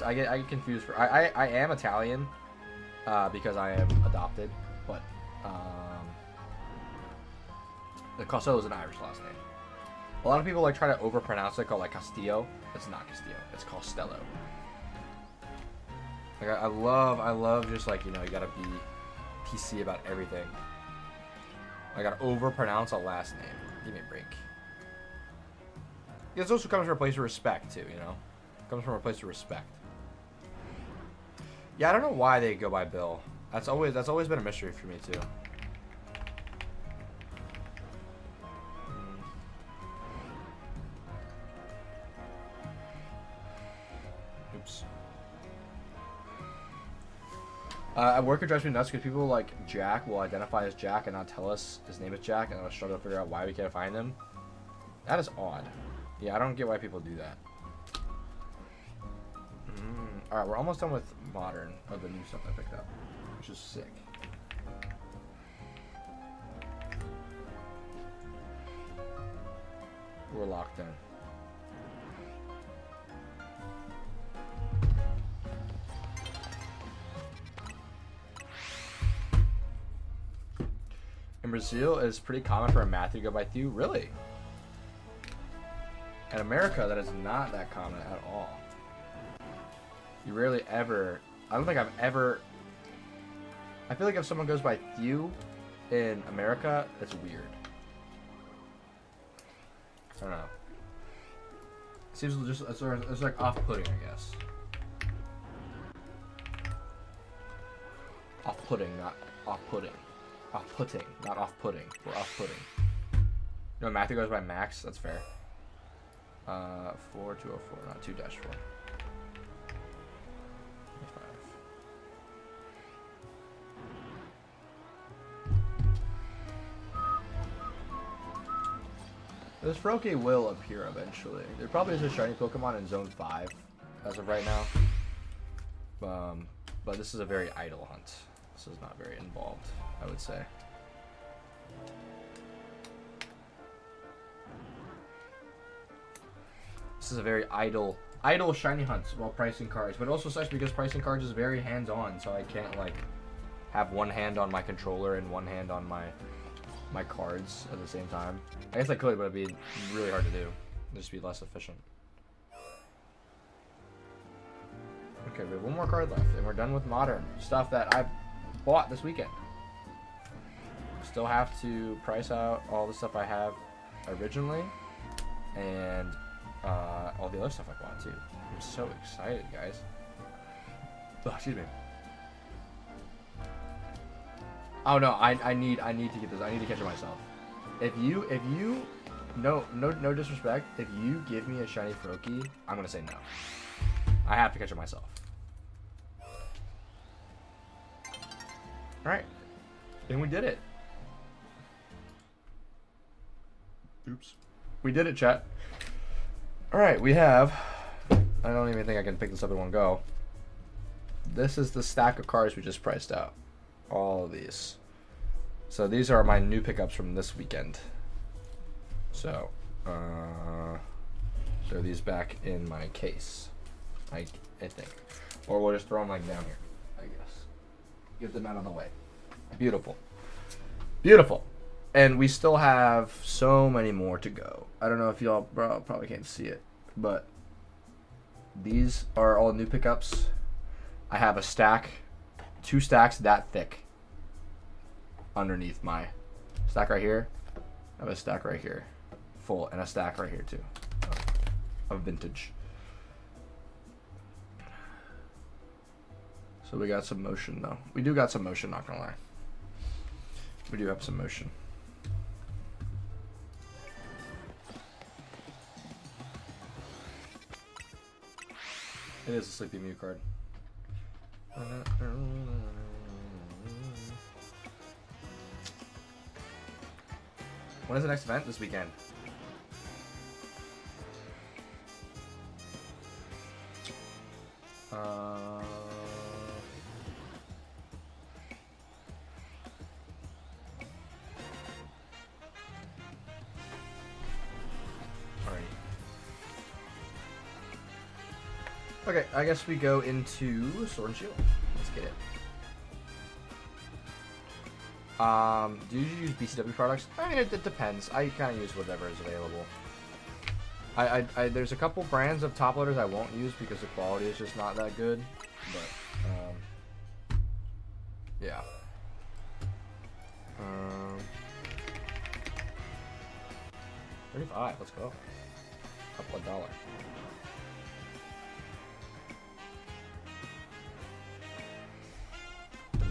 A: I get confused. I am Italian because I am adopted, but the Costello is an Irish last name. A lot of people like try to overpronounce it, called like Castillo. It's not Castillo. It's Costello. Like I love just like, you know, you gotta be PC about everything. I gotta overpronounce a last name. Give me a break. It also comes from a place of respect too, you know? It comes from a place of respect. Yeah, I don't know why they go by Bill. That's always been a mystery for me too. Oops. At work, it drives me nuts because people like Jack will identify as Jack and not tell us his name is Jack, and I'll struggle to figure out why we can't find him. That is odd. Yeah, I don't get why people do that. Alright, we're almost done with modern of the new stuff I picked up, which is sick. We're locked in. In Brazil, it's pretty common for a Matthew to go by Thew. Really? In America, that is not that common at all. You rarely ever... I don't think I've ever... I feel like if someone goes by Thew in America, it's weird. I don't know. It seems just... It's like off-putting, I guess. Off-putting, not off-putting. Off-putting, not off-putting. We're off-putting. No, Matthew goes by Max. That's fair. 4204, not 2-4. This Froakie will appear eventually. There probably is a shiny Pokemon in Zone 5 as of right now. But this is a very idle hunt. This is not very involved, I would say. This is a very idle shiny hunt while pricing cards. But it also sucks because pricing cards is very hands-on, so I can't like have one hand on my controller and one hand on my cards at the same time. I guess I could, but it'd be really hard to do. It'd just be less efficient. Okay, we have one more card left, and we're done with modern stuff that I bought this weekend. Still have to price out all the stuff I have originally, and all the other stuff I bought too. I'm so excited, guys. Oh, excuse me. Oh no, I need to get this. I need to catch it myself. If you no disrespect, if you give me a shiny Froakie, I'm gonna say no. I have to catch it myself. Alright. Then we did it. Oops. We did it, chat. Alright, we have... I don't even think I can pick this up in one go. This is the stack of cards we just priced out. All of these. So these are my new pickups from this weekend. So, throw these back in my case. I think. Or we'll just throw them like down here, I guess. Get them out of the way. Beautiful. Beautiful. And we still have so many more to go. I don't know if y'all probably can't see it, but these are all new pickups. I have a stack, 2 stacks that thick underneath my stack right here. I have a stack right here, full, and a stack right here too, of vintage. So we got some motion though. We do got some motion, not gonna lie. We do have some motion. It is a Sleepy Mew card. When is the next event? This weekend. Okay, I guess we go into Sword and Shield. Let's get it. Do you use BCW products? I mean, it depends. I kind of use whatever is available. There's a couple brands of top loaders I won't use because the quality is just not that good. But Yeah. 35. Let's go. Couple of $1.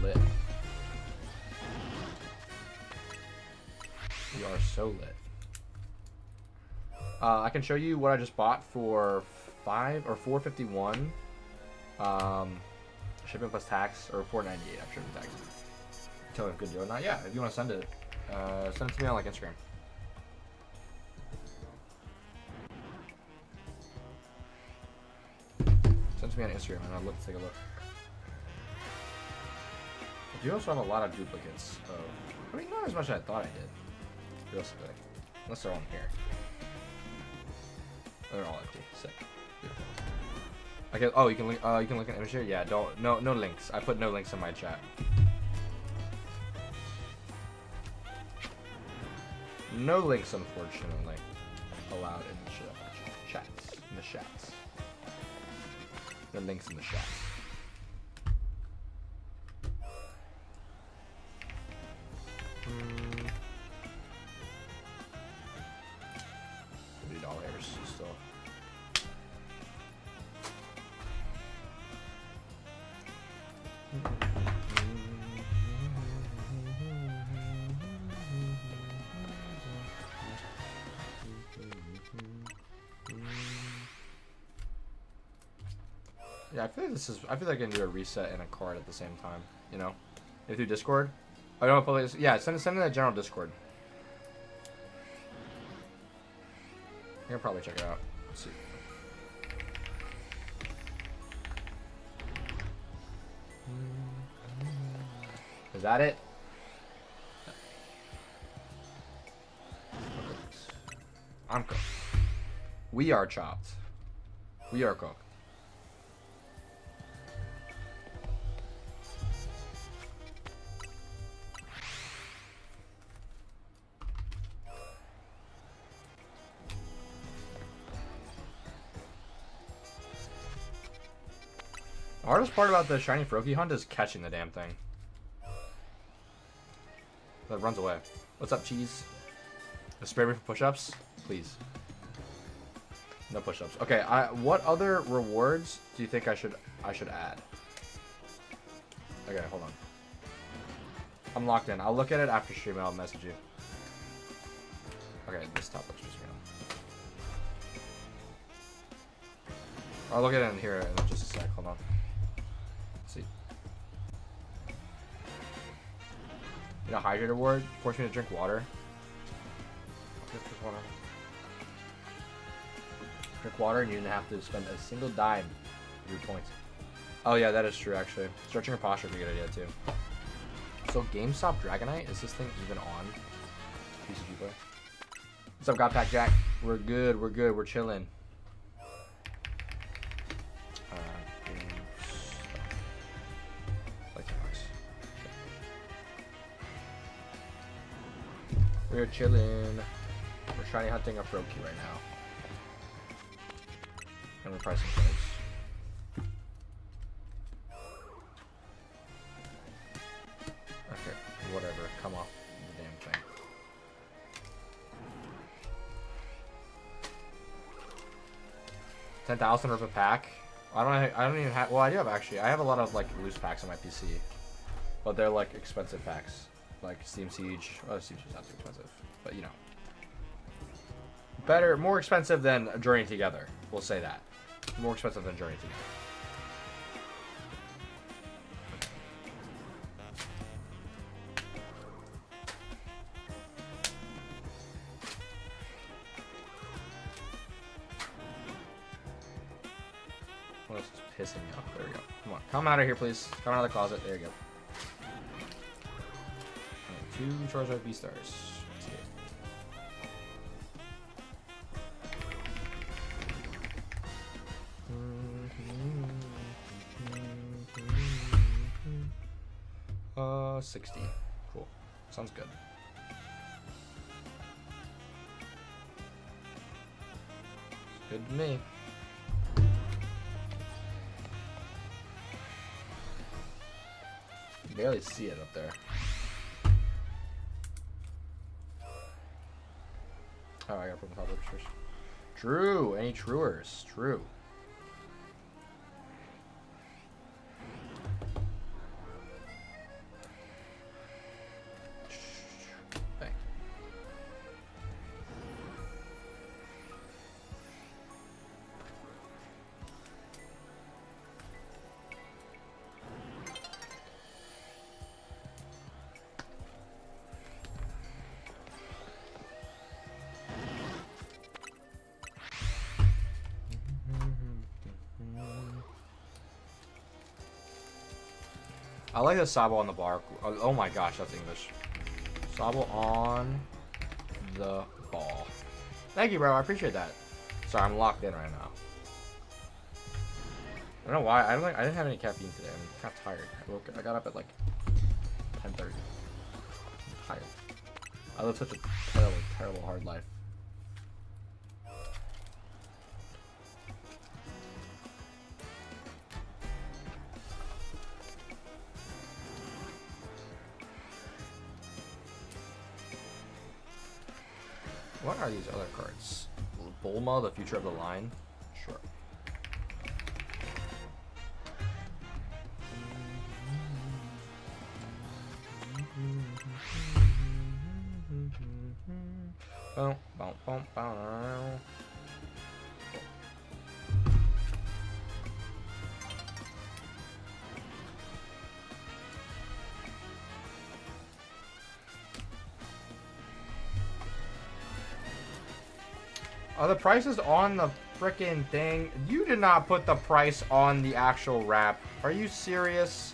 A: Lit. We are so lit. I can show you what I just bought for $4.51. Shipping plus tax, or $4.98 after shipping tax. Tell me if good deal or not. Yeah, if you want to send it to me on like Instagram. Send it to me on Instagram and I'll take a look. I do also have a lot of duplicates. I mean, not as much as I thought I did. Realistically, unless they're all in here. They're all empty. Sick. Beautiful. Okay. Oh, you can link. You can link an image here. Yeah. No links. I put no links in my chat. No links, unfortunately, allowed in the chats. In the chats. No links in the chats. $50 still. Yeah, I feel like I can do a reset and a card at the same time. You know, if through Discord. I don't know if yeah, send in that general Discord. I can probably check it out. Let's see. Is that it? I'm cooked. We are chopped. We are cooked. The hardest part about the shiny Froakie hunt is catching the damn thing. That runs away. What's up, cheese? Spare me for push-ups, please. No push-ups. Okay. What other rewards do you think I should add? Okay, hold on. I'm locked in. I'll look at it after stream and I'll message you. Okay, this top looks just good. I'll look at it in here in just a sec. Hold on. Let's see. You know, hydrate reward. Force me to drink water. Drink water and you didn't have to spend a single dime of your points. Oh yeah, that is true actually. Stretching your posture would be a good idea too. So GameStop Dragonite, is this thing even on? PCG play. What's up, Godpack Jack? We're good, we're chilling. Like we're chilling. We're shiny hunting a Froakie right now. And we're pricing close. Okay, whatever. Come off the damn thing. $10,000 worth of pack. I don't even have. Well, I do have actually. I have a lot of like loose packs on my PC, but they're like expensive packs, like Steam Siege. Oh, Steam Siege is not too expensive, but you know, better, more expensive than Journey Together. We'll say that. More expensive than Journey Together. What else is pissing me off? There we go. Come on. Come out of here, please. Come out of the closet. There you go. Right, 2 Charizard B-Stars. Let's see it. Mm-hmm. 60. Cool. Sounds good. Good to me. can barely see it up there. Oh, I gotta put my top first. True. Any truers? True. Hey. I like the Sabo on the bar. Oh my gosh, that's English. Sabo on the ball. Thank you, bro. I appreciate that. Sorry, I'm locked in right now. I don't know why. I didn't have any caffeine today. I'm kind of tired. I got up at like 10:30. I'm tired. I live such a terrible, terrible hard life. What are these other cards? Bulma, the future of the line? Sure. Boom, boom, boom, boom. Are the prices on the frickin' thing? You did not put the price on the actual wrap. Are you serious?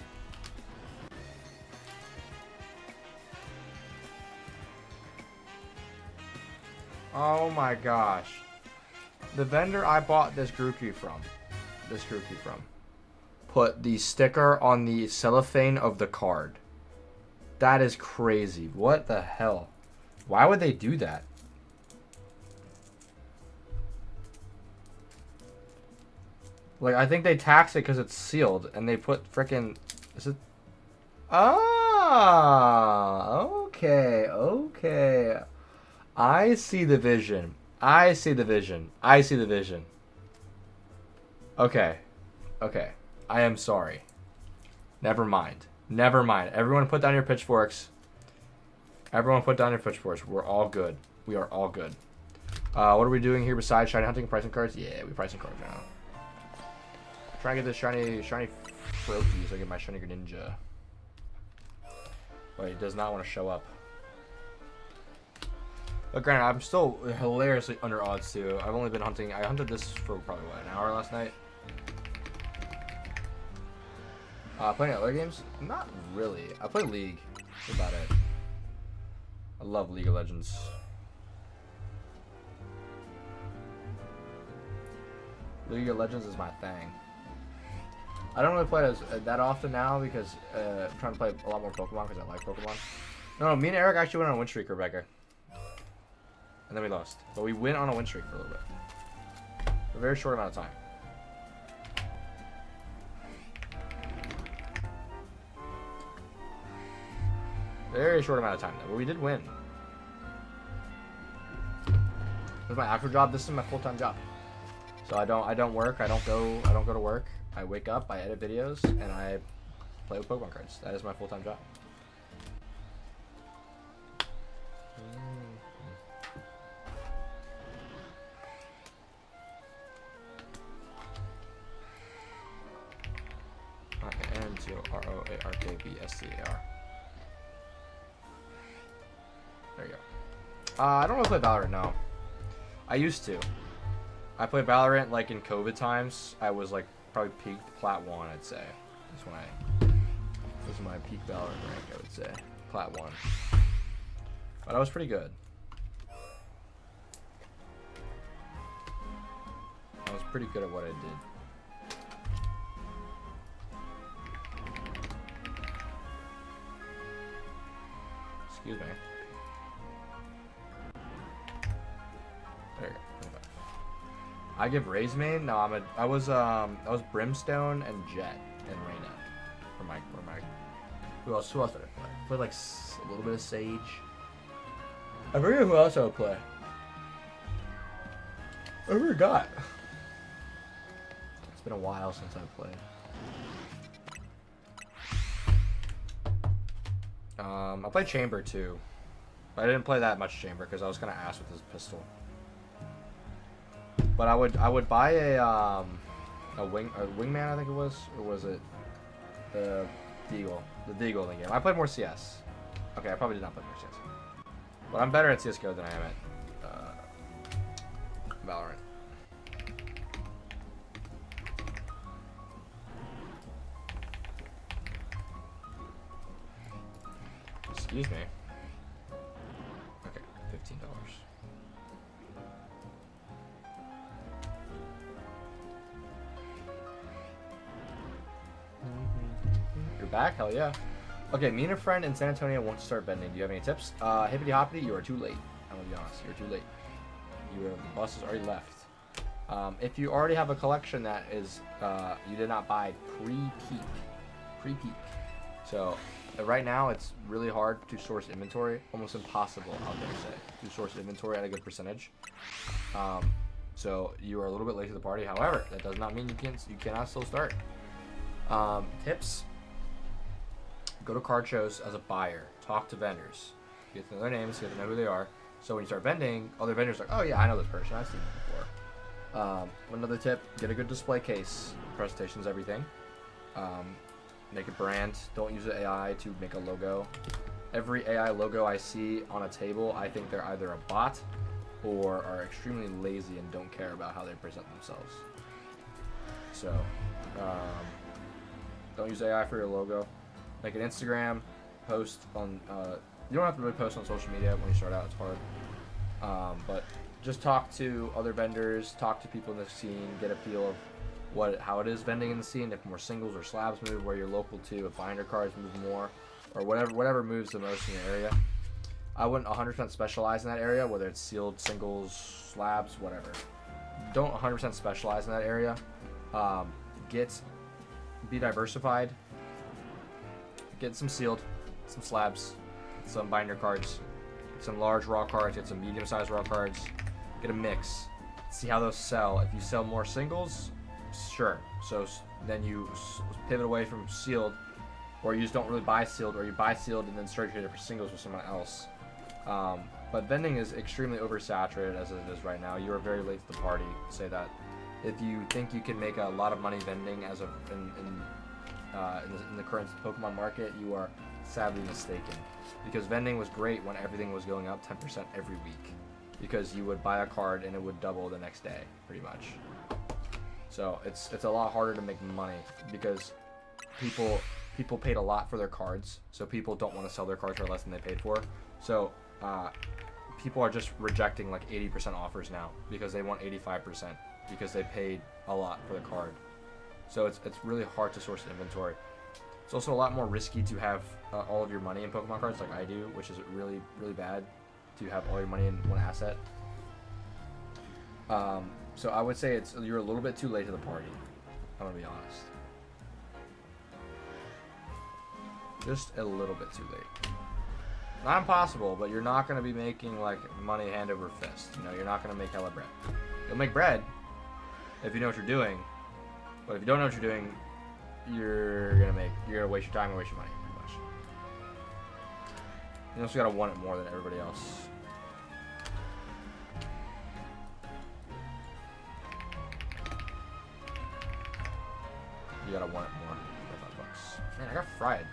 A: Oh my gosh. The vendor I bought this Grookey from, put the sticker on the cellophane of the card. That is crazy. What the hell? Why would they do that? Like, I think they tax it because it's sealed, and they put frickin'... Is it... Ah! Okay, okay. I see the vision. I see the vision. I see the vision. Okay. Okay. I am sorry. Never mind. Never mind. Everyone put down your pitchforks. Everyone put down your pitchforks. We're all good. We are all good. What are we doing here besides shiny hunting and pricing cards? Yeah, we pricing cards right now. Trying to get this shiny Froakie so I get my shiny Greninja. But he does not want to show up. But granted, I'm still hilariously under odds too. I've only been hunting. I hunted this for probably what, an hour last night. Playing other games? Not really. I play League. That's about it. I love League of Legends. League of Legends is my thing. I don't really play it that often now because I'm trying to play a lot more Pokemon because I like Pokemon. No, me and Eric actually went on a win streak, Rebecca. And then we lost. But we went on a win streak for a little bit. For a very short amount of time. Very short amount of time though, but we did win. This is my actual job. This is my full-time job. So I don't work. I don't go to work. I wake up, I edit videos, and I play with Pokemon cards. That is my full-time job. N-T-O-R-O-A-R-K-B-S-C-A-R. There you go. I don't really play Valorant, no. I used to. I played Valorant like in COVID times. I was like probably peaked Plat 1, I'd say. That's when this is my peak Valorant rank, I would say. Plat 1. But I was pretty good. I was pretty good at what I did. Excuse me. There you go. I give Raise main? No, I was Brimstone and Jet and Reyna for my Who else? Who else did I play? I played like a little bit of Sage. I forget who else I would play. I forgot. It's been a while since I played. I played Chamber too, but I didn't play that much Chamber because I was kind of ass with his pistol. But I would buy a wingman, I think it was, or was it the Deagle? The Deagle in the game. I played more CS. Okay, I probably did not play more CS, but I'm better at CS:GO than I am at Valorant. Excuse me. Okay, $15. You're back? Hell yeah. Okay, me and a friend in San Antonio want to start bending. Do you have any tips? Hippity hoppity, you are too late. I'm gonna be honest, you're too late. The bus has already left. If you already have a collection that is you did not buy pre-peak. So right now it's really hard to source inventory, almost impossible, I'll dare say, to source inventory at a good percentage. So you are a little bit late to the party. However, that does not mean you cannot still start. Tips: go to card shows as a buyer, talk to vendors, get to know their names, get to know who they are. So when you start vending, other vendors are like, oh yeah, I know this person, I've seen them before. Another tip: get a good display case. Presentation's everything. Make a brand. Don't use the AI to make a logo. Every AI logo I see on a table, I think they're either a bot or are extremely lazy and don't care about how they present themselves. So, don't use AI for your logo. Make an Instagram post on. You don't have to really post on social media when you start out. It's hard. But just talk to other vendors, talk to people in the scene, get a feel of how it is vending in the scene, if more singles or slabs move, where you're local to, if binder cards move more, or whatever moves the most in your area. I wouldn't 100% specialize in that area, whether it's sealed, singles, slabs, whatever. Don't 100% specialize in that area. Be diversified. Get some sealed, some slabs, some binder cards, some large raw cards, get some medium-sized raw cards. Get a mix. See how those sell. If you sell more singles, sure. So then you pivot away from sealed, or you just don't really buy sealed, or you buy sealed and then start trading for singles with someone else. But vending is extremely oversaturated as it is right now. You are very late to the party to say that. If you think you can make a lot of money vending as in the current Pokemon market, you are sadly mistaken. Because vending was great when everything was going up 10% every week. Because you would buy a card and it would double the next day, pretty much. So it's a lot harder to make money because people paid a lot for their cards, so people don't want to sell their cards for less than they paid for. So people are just rejecting like 80% offers now because they want 85% because they paid a lot for the card. So it's really hard to source inventory. It's also a lot more risky to have all of your money in Pokemon cards like I do, which is really, really bad to have all your money in one asset. So I would say you're a little bit too late to the party. I'm gonna be honest. Just a little bit too late. Not impossible, but you're not gonna be making like money hand over fist. You know, you're not gonna make hella bread. You'll make bread if you know what you're doing, but if you don't know what you're doing, you're gonna waste your time and waste your money, pretty much. You also gotta want it more than everybody else. You gotta want it more. $5. Man, I got fried.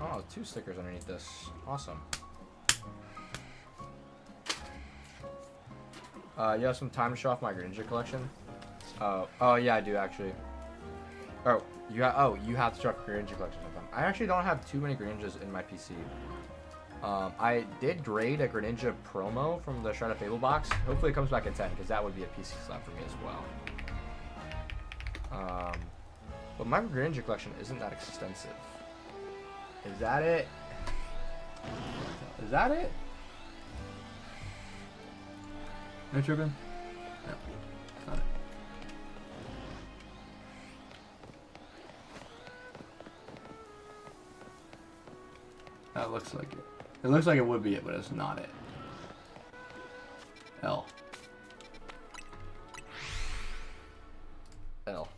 A: Oh, 2 stickers underneath this. Awesome. You have some time to show off my Greninja collection? Oh yeah, I do actually. Oh, you have to drop Greninja collection of them. I actually don't have too many Greninjas in my PC. I did grade a Greninja promo from the Shred of Fable box. Hopefully it comes back in 10, because that would be a PC slap for me as well. But my Greninja collection isn't that extensive. Is that it? Is that it?
B: No tripping? No, that's not it. That looks like it. It looks like it would be it, but it's not it. L.
A: L.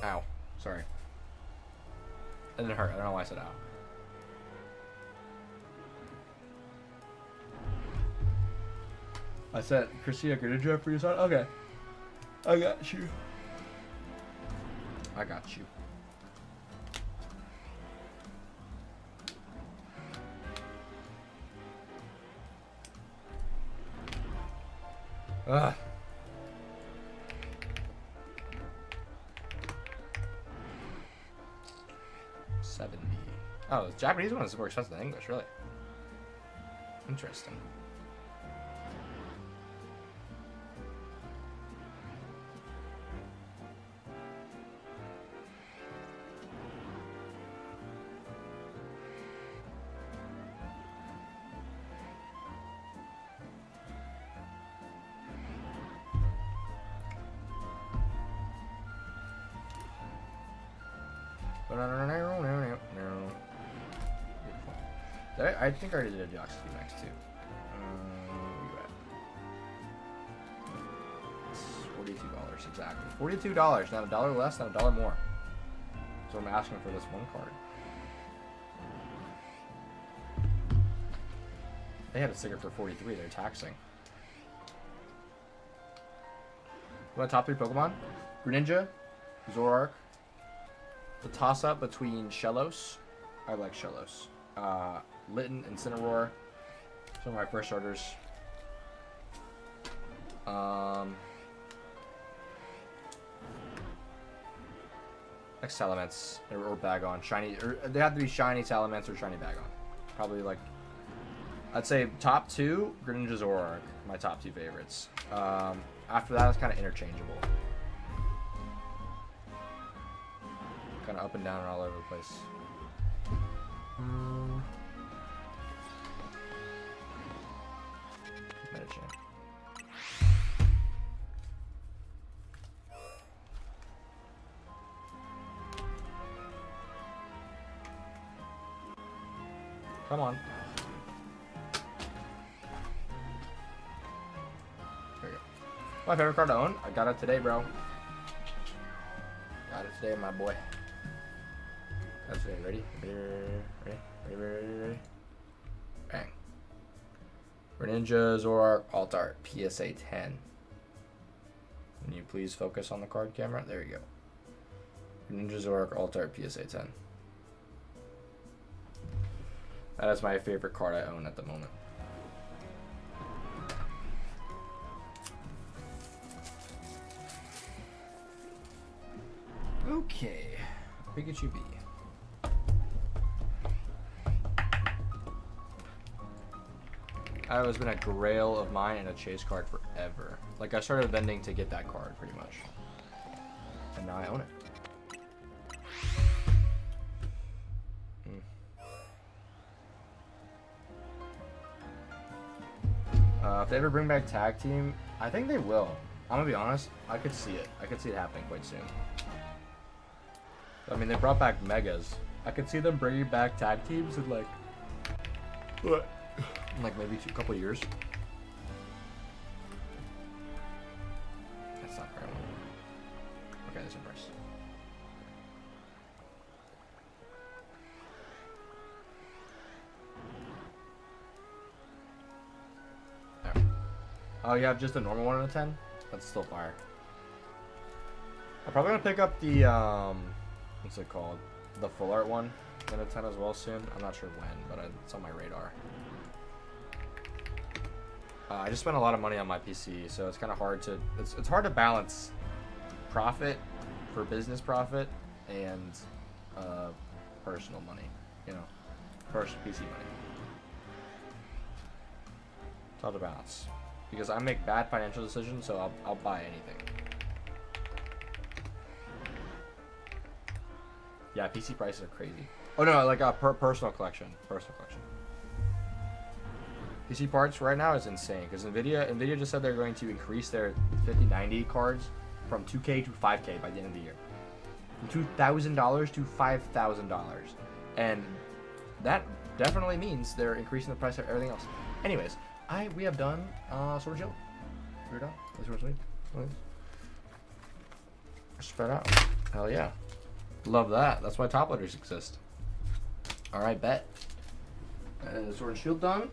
A: Ow. Sorry. That didn't hurt. I don't know why I said ow.
B: I said, Christina, could you draft for your son? Okay. I got you.
A: I got you. Ugh. $70. Oh, the Japanese one is more expensive than English, really. Interesting. I think I already did a Deoxys Max too. Where you at? It's $42 exactly. $42, not $1 less, not $1 more. So I'm asking for this one card. They had a sticker for $43. They're taxing. Want top 3 Pokemon? Greninja, Zoroark. The toss-up between Shellos. I like Shellos. Litten, Incineroar. Some of my first starters. Like Salamence or Bagon. Shiny, or they have to be shiny Salamence or shiny Bagon. Probably like, I'd say top 2, Greninja, Zoroark. My top 2 favorites. After that, it's kind of interchangeable. Kind of up and down and all over the place. Medicham. Come on. There we go. My favorite card to own. I got it today, bro. Got it today, my boy. That's it. Ready? Ready? Bang. Greninja, Zoroark, Alt-Art, PSA 10. Can you please focus on the card camera? There you go. Greninja, Zoroark, Alt-Art, PSA 10. That is my favorite card I own at the moment. Okay. Pikachu B. That has been a grail of mine and a chase card forever. Like, I started vending to get that card, pretty much. And now I own it. If they ever bring back Tag Team, I think they will. I'm gonna be honest, I could see it. I could see it happening quite soon. I mean, they brought back Megas. I could see them bringing back Tag Teams in like... What? In like maybe a couple years. That's not fair. Okay, there's a price. There. Oh, you have just a normal 1 out of 10? That's still fire. I'm probably gonna pick up the what's it called? The full art one in a 10 as well soon. I'm not sure when, but it's on my radar. I just spent a lot of money on my PC, so it's kind of hard to it's hard to balance profit for business profit and personal money. You know, first PC money. It's all the balance. Because I make bad financial decisions, so I'll buy anything. Yeah, PC prices are crazy. Oh no, like a personal collection. Personal collection. PC parts right now is insane because Nvidia just said they're going to increase their 5090 cards from 2K to 5K by the end of the year. From $2,000 to $5,000, and that definitely means they're increasing the price of everything else. Anyways, we have done Sword Shield. We're done. Let's Sword Shield. Spread out. Hell yeah. Love that. That's why top loaders exist. All right, bet. Sword and Shield done.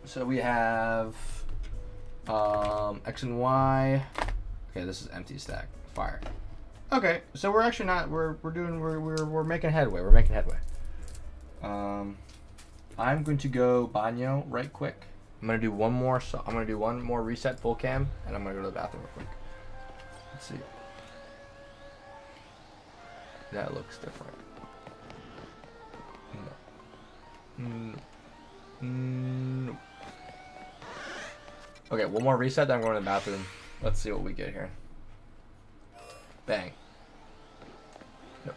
A: So we have X and Y. Okay, this is empty stack. Fire. Okay, so we're actually not. We're making headway. We're making headway. I'm going to go banyo right quick. I'm gonna do one more. So I'm gonna do one more reset full cam, and I'm gonna go to the bathroom real quick. Let's see. That looks different. No. Okay, one more reset, then I'm going to the bathroom. Let's see what we get here. Bang. Nope.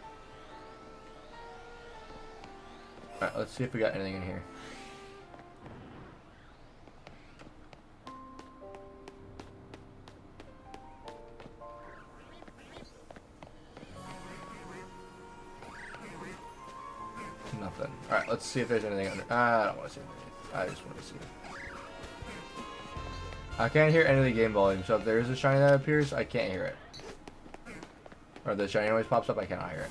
A: Alright, let's see if we got anything in here. Nothing. Alright, let's see if there's anything under. I don't want to see anything. I just want to see. I can't hear any of the game volume, so if there is a shiny that appears, I can't hear it. Or the shiny noise pops up, I cannot hear it.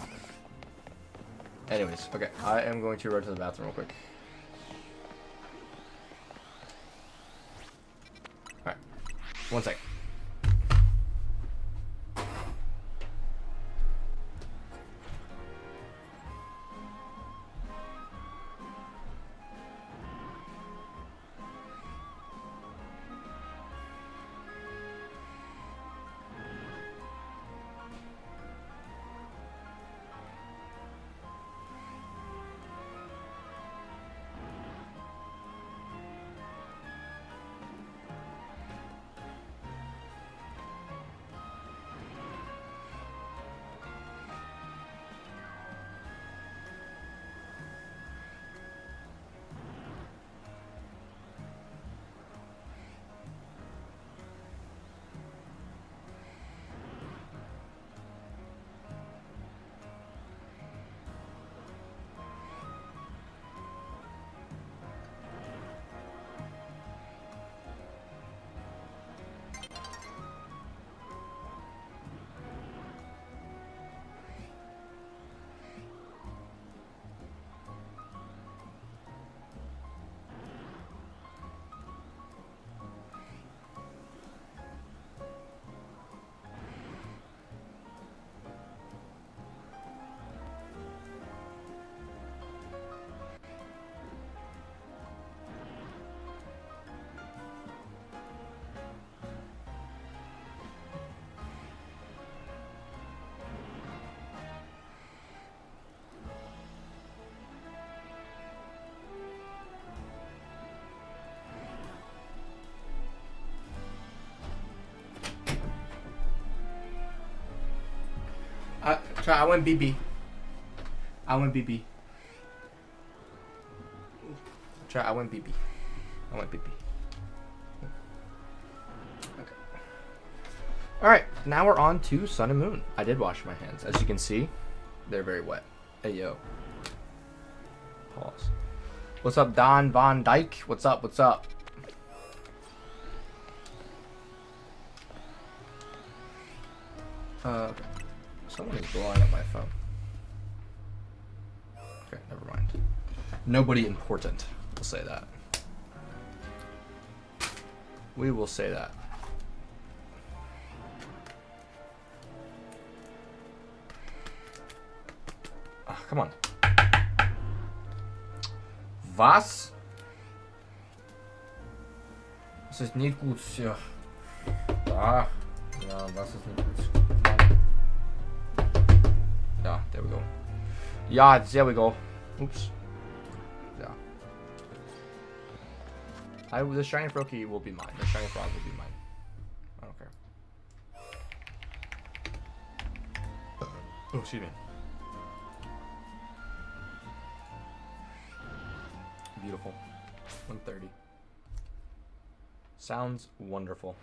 A: Anyways, okay, I am going to run to the bathroom real quick. Alright, one sec. I went BB. I went BB. I went BB. I went BB. Okay. Alright, now we're on to Sun and Moon. I did wash my hands. As you can see, they're very wet. Hey, yo. Pause. What's up, Don Von Dyke? What's up? What's up? Okay. Someone is blowing up my phone. Okay, never mind. Nobody important. We'll say that. We will say that. Ah, come on. Was? Das ist nicht gut. Ja. Da. Ja, was ist nicht gut? Yeah, there we go. Yeah, there we go. Oops. Yeah. The shiny Froakie will be mine. The shiny frog will be mine. I don't care. Oh, excuse me. Beautiful. 130. Sounds wonderful.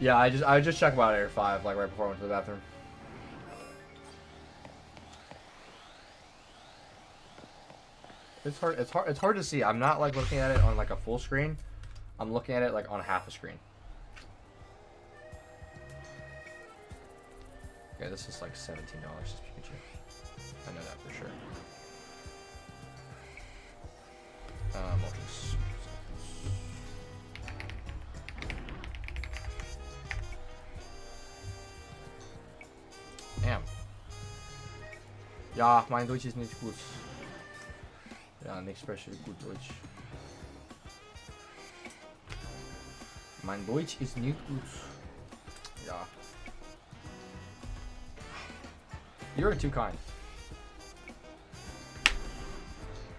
A: Yeah, I just checked about Air 5 like right before I went to the bathroom. It's hard to see. I'm not like looking at it on like a full screen. I'm looking at it like on half a screen. Okay, this is like $17 this Pikachu. I know that for sure. Moltres. Damn. Ja, mein Deutsch ist nicht gut. Ja, nicht spreche gut Deutsch. Mein Deutsch ist nicht gut. Ja. You're too kind.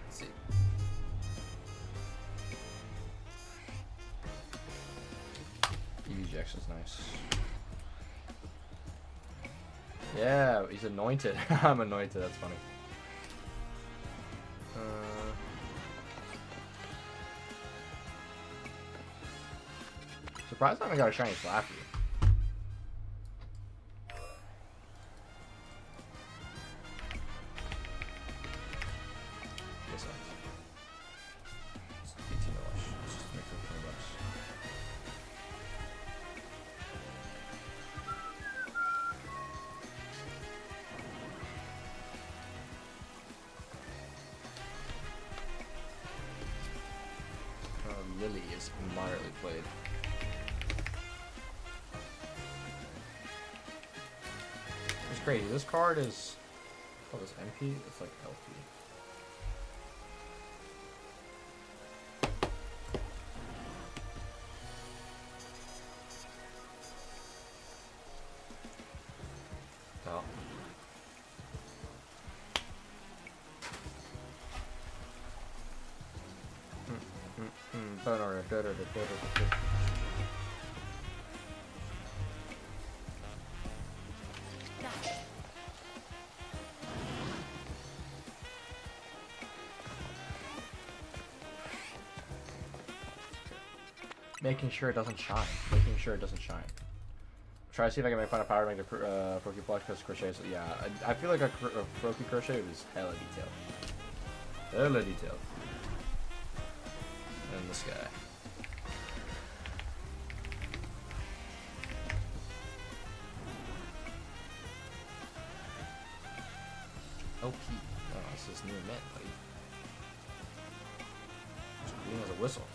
A: Let's see. EVGX is nice. Yeah, he's anointed. I'm anointed, that's funny. Surprised I haven't got a shiny Slappy. Yes, it's $18. Let's just make it $20. Lily is moderately played. It's crazy. This card is. Oh, this MP? It's like LP. Oh. Making sure it doesn't shine. Making sure it doesn't shine. Try to see if I can find a power to make the Froakie plush because crochet. So yeah, I feel like a Froakie crochet was hella detailed. Hella detailed. And this guy. LP. Oh, this is near mint, buddy. It's green as a whistle.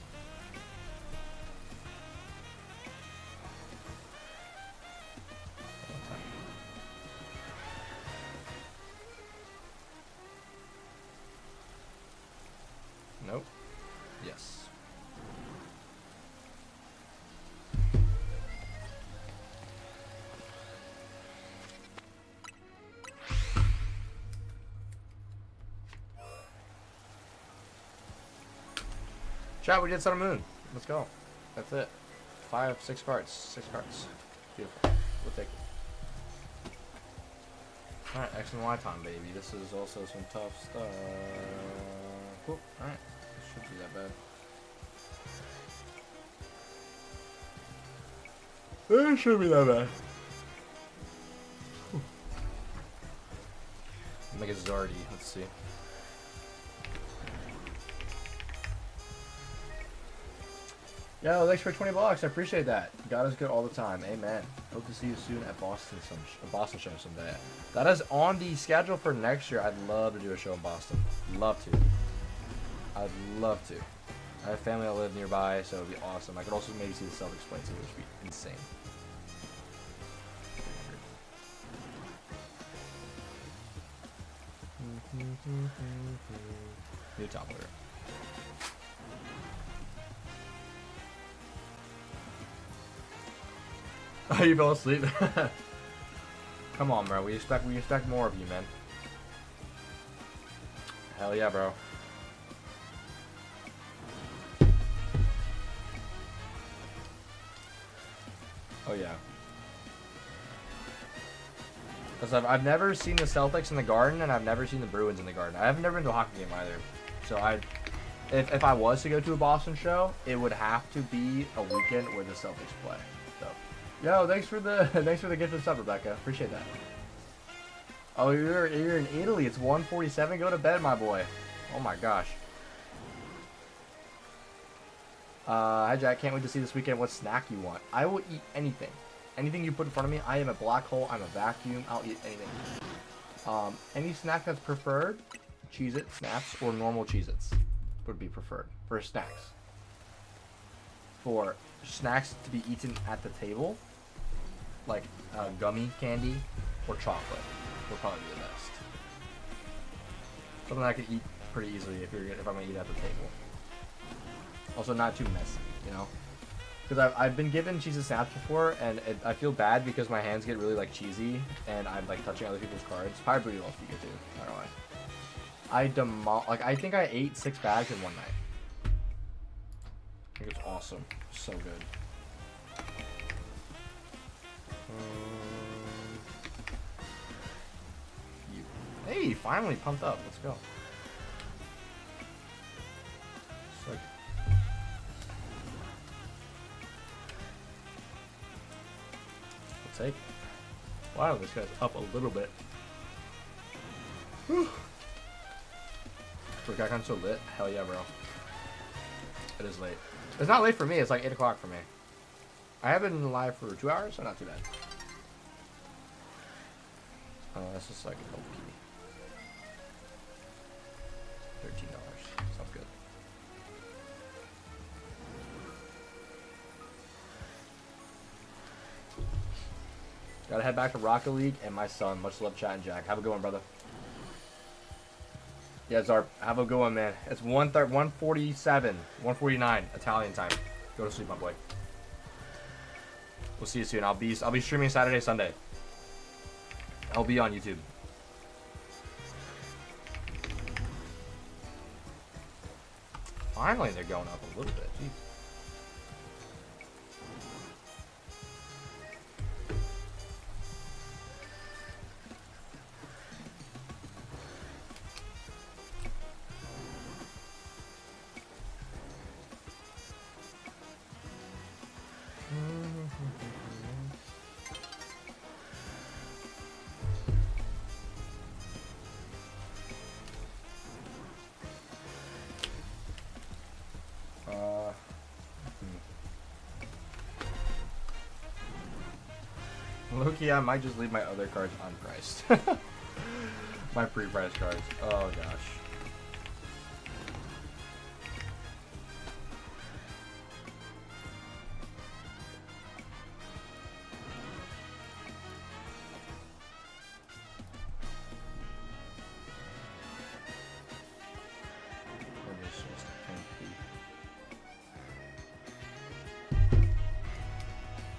A: Nope. Yes. Chat, we did Sun and Moon. Let's go. That's it. 6 cards. 6 cards. Beautiful. We'll take it. Alright, X and Y time, baby. This is also some tough stuff. Cool. Alright. Shouldn't be that bad. It shouldn't be that bad. Make it Zardy. Let's see. Yo, thanks for $20. I appreciate that. God is good all the time. Amen. Hope to see you soon at Boston show someday. That is on the schedule for next year. I'd love to do a show in Boston. Love to. I'd love to. I have family that live nearby, so it'd be awesome. I could also maybe see the Celtics play too, which would be insane. New top player. Oh, you fell asleep? Come on, bro. We expect more of you, man. Hell yeah, bro. Oh yeah. Because I've never seen the Celtics in the Garden, and I've never seen the Bruins in the Garden. I've never been to a hockey game either. So if I was to go to a Boston show, it would have to be a weekend where the Celtics play. So, yo, thanks for the gift of sub, Rebecca. Appreciate that. Oh, you're in Italy. It's 1:47. Go to bed, my boy. Oh my gosh. Hi Jack. Can't wait to see this weekend. What snack you want? I will eat anything. Anything you put in front of me. I am a black hole. I'm a vacuum. I'll eat anything. Any snack that's preferred, Cheez-It, Snaps, or normal Cheez-Its would be preferred for snacks. For snacks to be eaten at the table, like gummy candy or chocolate would probably be the best. Something I could eat pretty easily if I'm gonna eat at the table. Also, not too messy, you know. Because I've been given Cheez-It Snaps before, and I feel bad because my hands get really like cheesy, and I'm like touching other people's cards. Probably pretty well speaker too. I don't know why. I think I ate 6 bags in one night. I think it's awesome. So good. Hey, finally pumped up. Let's go. It's like, take. Wow, this guy's up a little bit. Whew. Got kind of so lit. Hell yeah, bro. It is late. It's not late for me. It's like 8 o'clock for me. I have been live for 2 hours, so not too bad. Oh, that's just like a help key. $13. Sounds good. Gotta head back to Rocket League and my son. Much love, chat and Jack. Have a good one, brother. Yeah, Zarp. Have a good one, man. It's 1:47, 1:49 Italian time. Go to sleep, my boy. We'll see you soon. I'll be streaming Saturday, Sunday. I'll be on YouTube. Finally, they're going up a little bit. Jeez. Loki, I might just leave my other cards unpriced. My pre-priced cards. Oh gosh.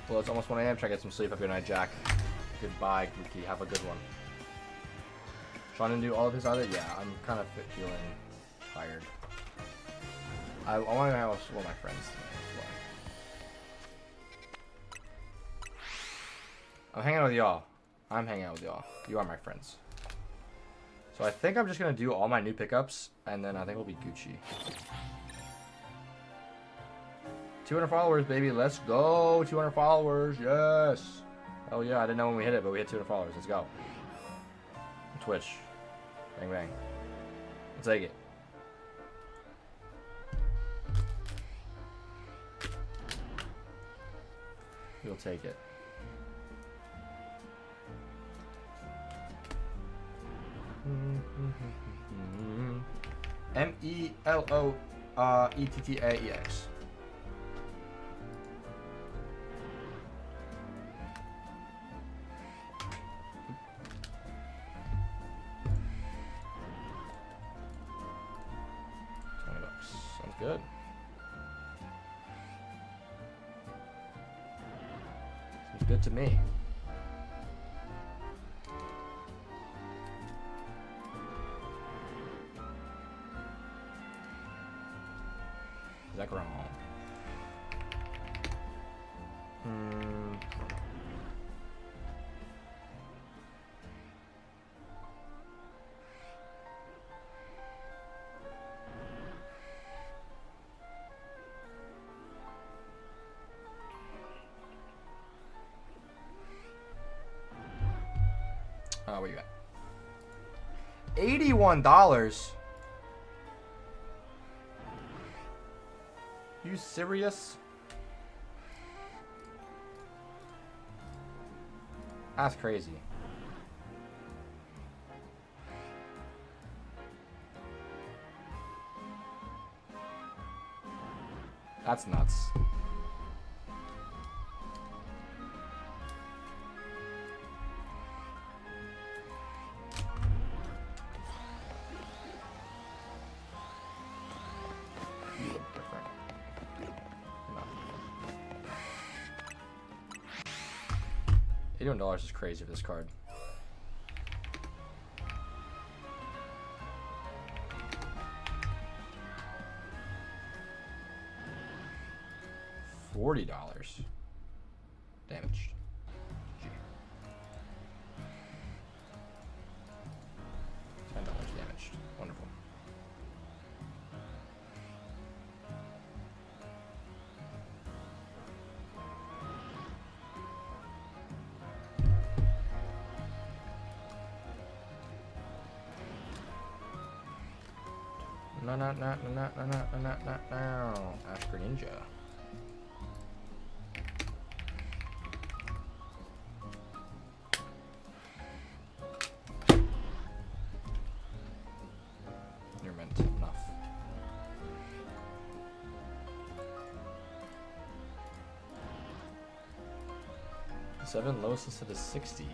A: Well, it's almost 1 a.m. Try to get some sleep. Have a good night, Jack. Goodbye, Gookie. Have a good one. Trying to do all of his other? Yeah, I'm kind of feeling tired. I want to hang out with one of my friends tonight as well. I'm hanging out with y'all. I'm hanging out with y'all. You are my friends. So I think I'm just going to do all my new pickups, and then I think we'll be Gucci. 200 followers, baby. Let's go. 200 followers. Yes. Oh, yeah. I didn't know when we hit it, but we hit 200 followers. Let's go. Twitch. Bang, bang. Let's take it. We'll take it. MELOETTAEX. Good. good to me. Is that wrong? What you got? $81? You serious? That's crazy. That's nuts. You look different. No. $81 is crazy for this card. $40. Damaged. G. $10 damaged. Wonderful. No. Ask Ninja. You're meant enough. Seven lowest instead of 60.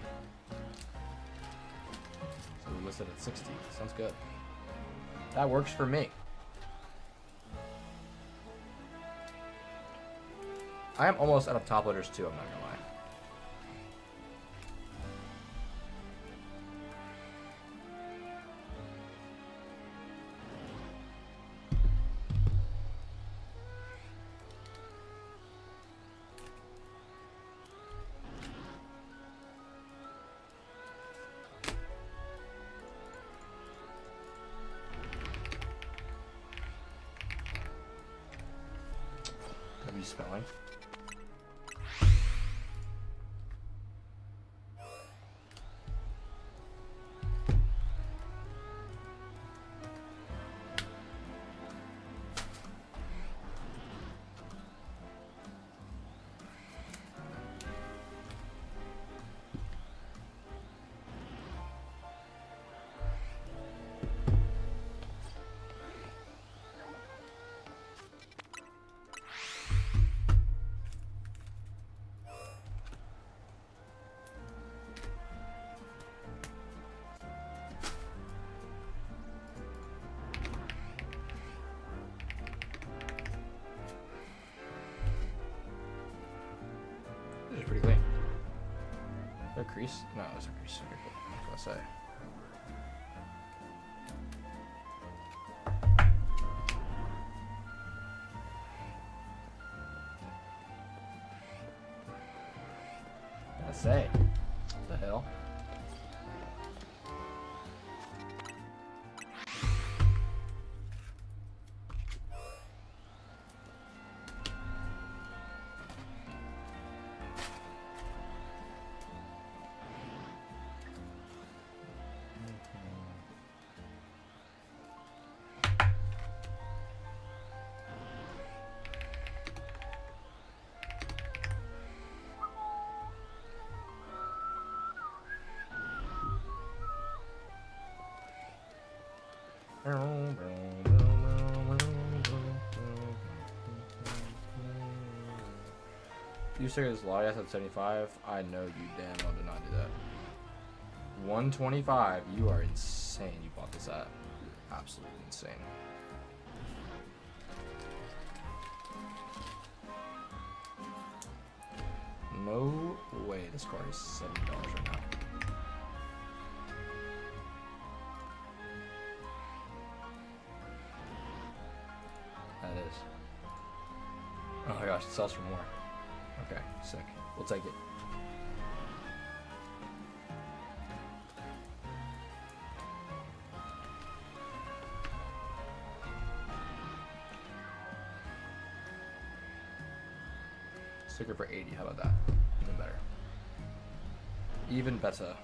A: So we listed at 60. Sounds good. That works for me. I am almost out of top loaders too, I'm not gonna lie. Spelling. This is pretty clean. Is there a crease? No, there's a crease. Okay, cool. I was gonna say. Say. What the hell? You say this Larias at 75? I know you damn well did not do that. 125? You are insane. You bought this at. Absolutely insane. No way this card is $70 right now. That is. Oh my gosh, it sells for more. Okay, sick. We'll take it. Sticker for 80, how about that? Even better. Even better.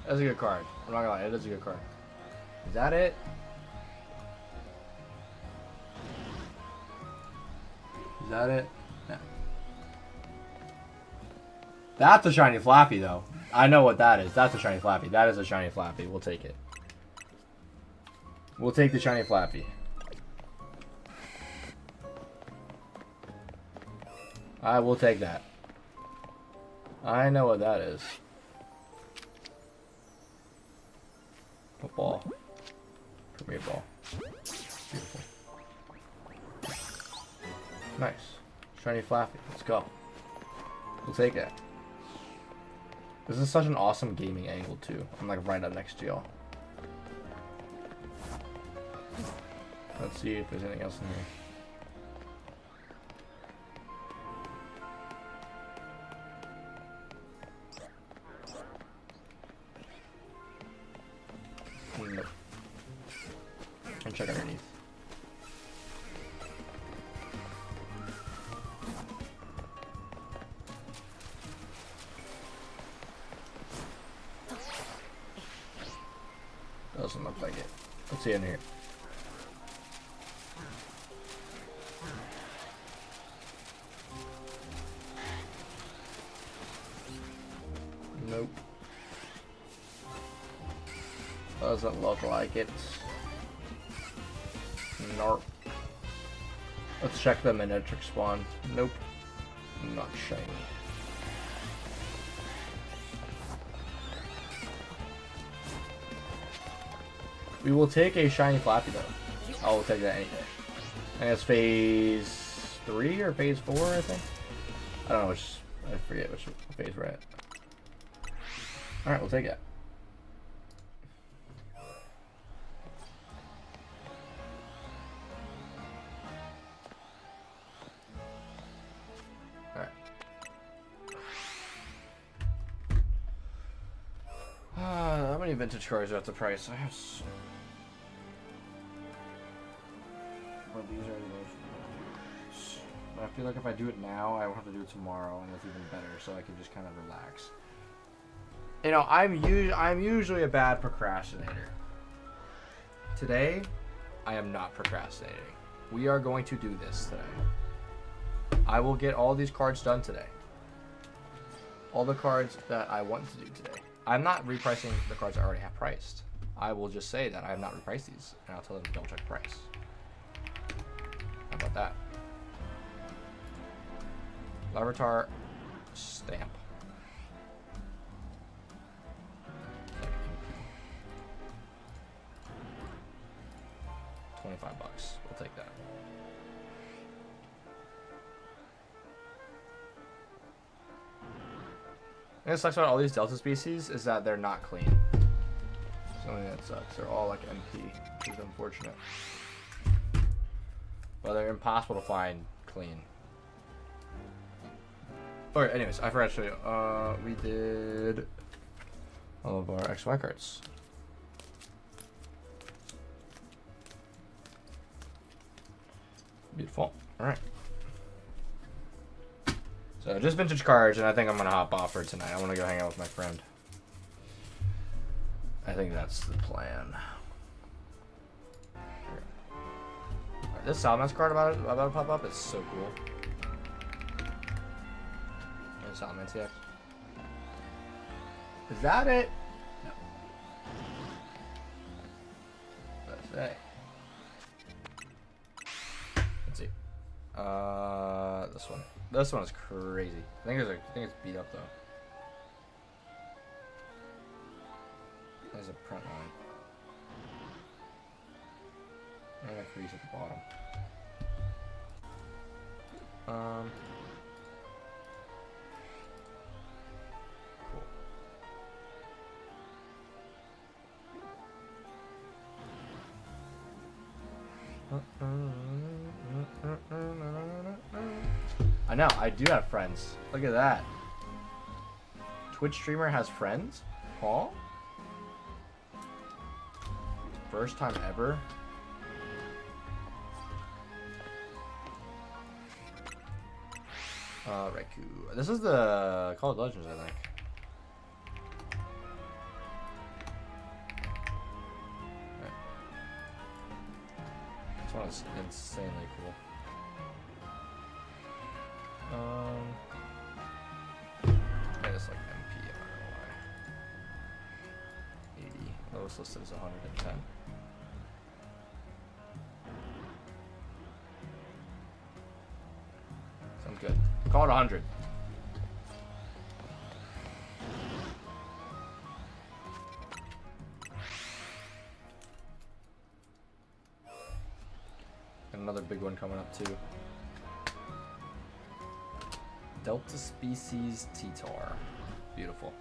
A: That's a good card. I'm not gonna lie, it is a good card. Is that it?
B: Is that it? No. That's a shiny Flappy, though. I know what that is. That's a shiny Flappy. That is a shiny Flappy. We'll take it. We'll take the shiny Flappy. I will take that. I know what that is. Football. Premier ball. Beautiful. Nice. Shiny Flappy. Let's go. We'll take it. This is such an awesome gaming angle, too. I'm like right up next to y'all. Let's see if there's anything else in here. Nope. And check underneath. Doesn't look like it. Let's see in here. Nope. Doesn't look like it. Nope. Let's check the miniature spawn. Nope. Not shiny. We will take a shiny Flappy though. I will take that any day. I think it's phase 3 or phase 4, I think. I don't know which. I forget which phase we're at. All right, we'll take it. All right. How many vintage cards are at the price? I have. Well, these are the most. But I feel like if I do it now, I will have to do it tomorrow, and it's even better, so I can just kind of relax. You know, I'm usually a bad procrastinator. Today, I am not procrastinating. We are going to do this today. I will get all these cards done today. All the cards that I want to do today. I'm not repricing the cards I already have priced. I will just say that I have not repriced these, and I'll tell them to double check price. How about that? Larvitar stamp. $25. We'll take that. And it sucks about all these Delta species is that they're not clean. Something that sucks. They're all like MP, which is unfortunate. But they're impossible to find clean. Alright, anyways, I forgot to show you. We did all of our XY cards. Beautiful. Alright. So, just vintage cards, and I think I'm going to hop off for tonight. I want to go hang out with my friend. I think that's the plan. Right, this Salamence card about to pop up is so cool. There's Salamence here. Is that it? No. That's it. Let's see. This one. This one is crazy. I think it's beat up though. There's a print line. And a crease at the bottom. I know, I do have friends. Look at that. Twitch streamer has friends? Huh? First time ever? Reku. This is the Call of Legends, I think. Right. This one is insanely cool. I just like MP, I don't know why. 80. Lowest listed is 110. Sounds good. Call it 100. And another big one coming up too. Delta species T-Tar. Beautiful.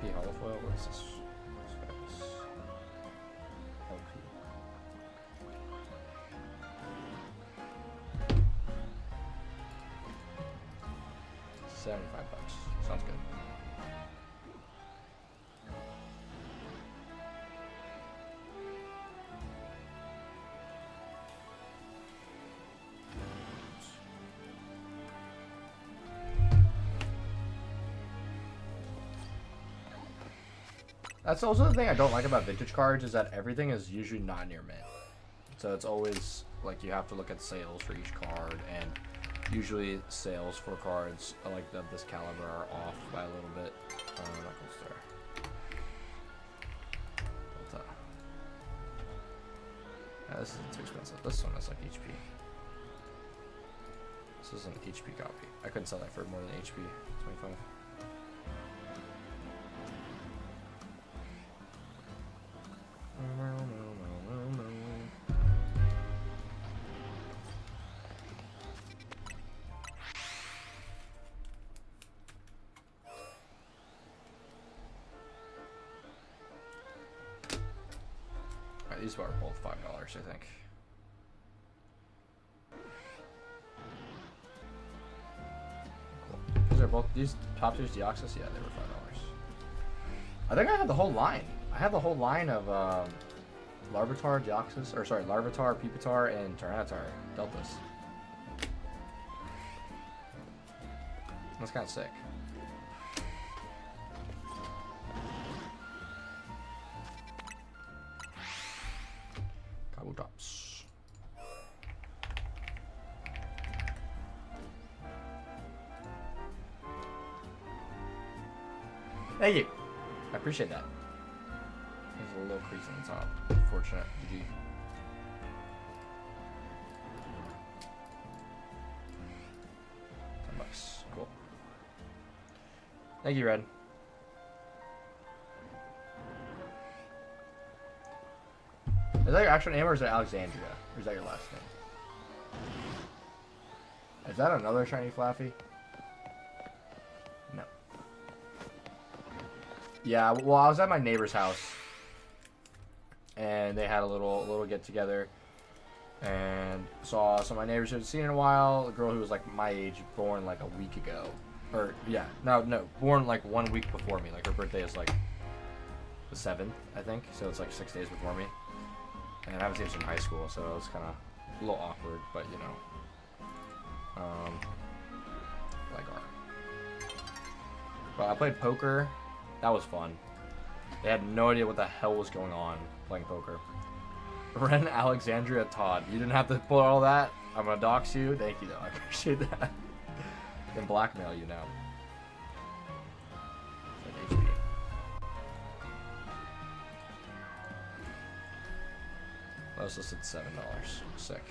B: P holofoil, what is this? LP. $75. Sounds good. That's also the thing I don't like about vintage cards is that everything is usually not near mint. So it's always like you have to look at sales for each card, and usually sales for cards like this caliber are off by a little bit. Knuckle Star. Delta. Yeah, this isn't too expensive. This one is like HP. This is an HP copy. I couldn't sell that for more than HP. 25. These are both $5, I think. Cool. These are both top tiers Deoxys. Yeah, they were $5. I think I had the whole line. I had the whole line of Larvitar, Deoxys, or sorry, Larvitar, Pupitar, and Tyranitar Deltas. That's kind of sick. Tops. Thank you. I appreciate that. There's a little crease on the top. Unfortunate. GG. $10. Cool. Thank you, Red. Is that your actual name, or is it Alexandria? Or is that your last name? Is that another shiny Flaffy? No. Yeah, well, I was at my neighbor's house, and they had a little get together, and saw some of my neighbors who had seen in a while. A girl who was like my age, born like a week ago, or yeah, no, born like 1 week before me. Like her birthday is like the 7th, I think, so it's like 6 days before me. And I haven't seen her in high school, so it was kind of a little awkward, but you know. Like art. But I played poker. That was fun. They had no idea what the hell was going on playing poker. Ren Alexandria Todd. You didn't have to put all that. I'm gonna dox you. Thank you, though. I appreciate that. And blackmail you now. Like HP.
A: Lowest listed $7. Sick.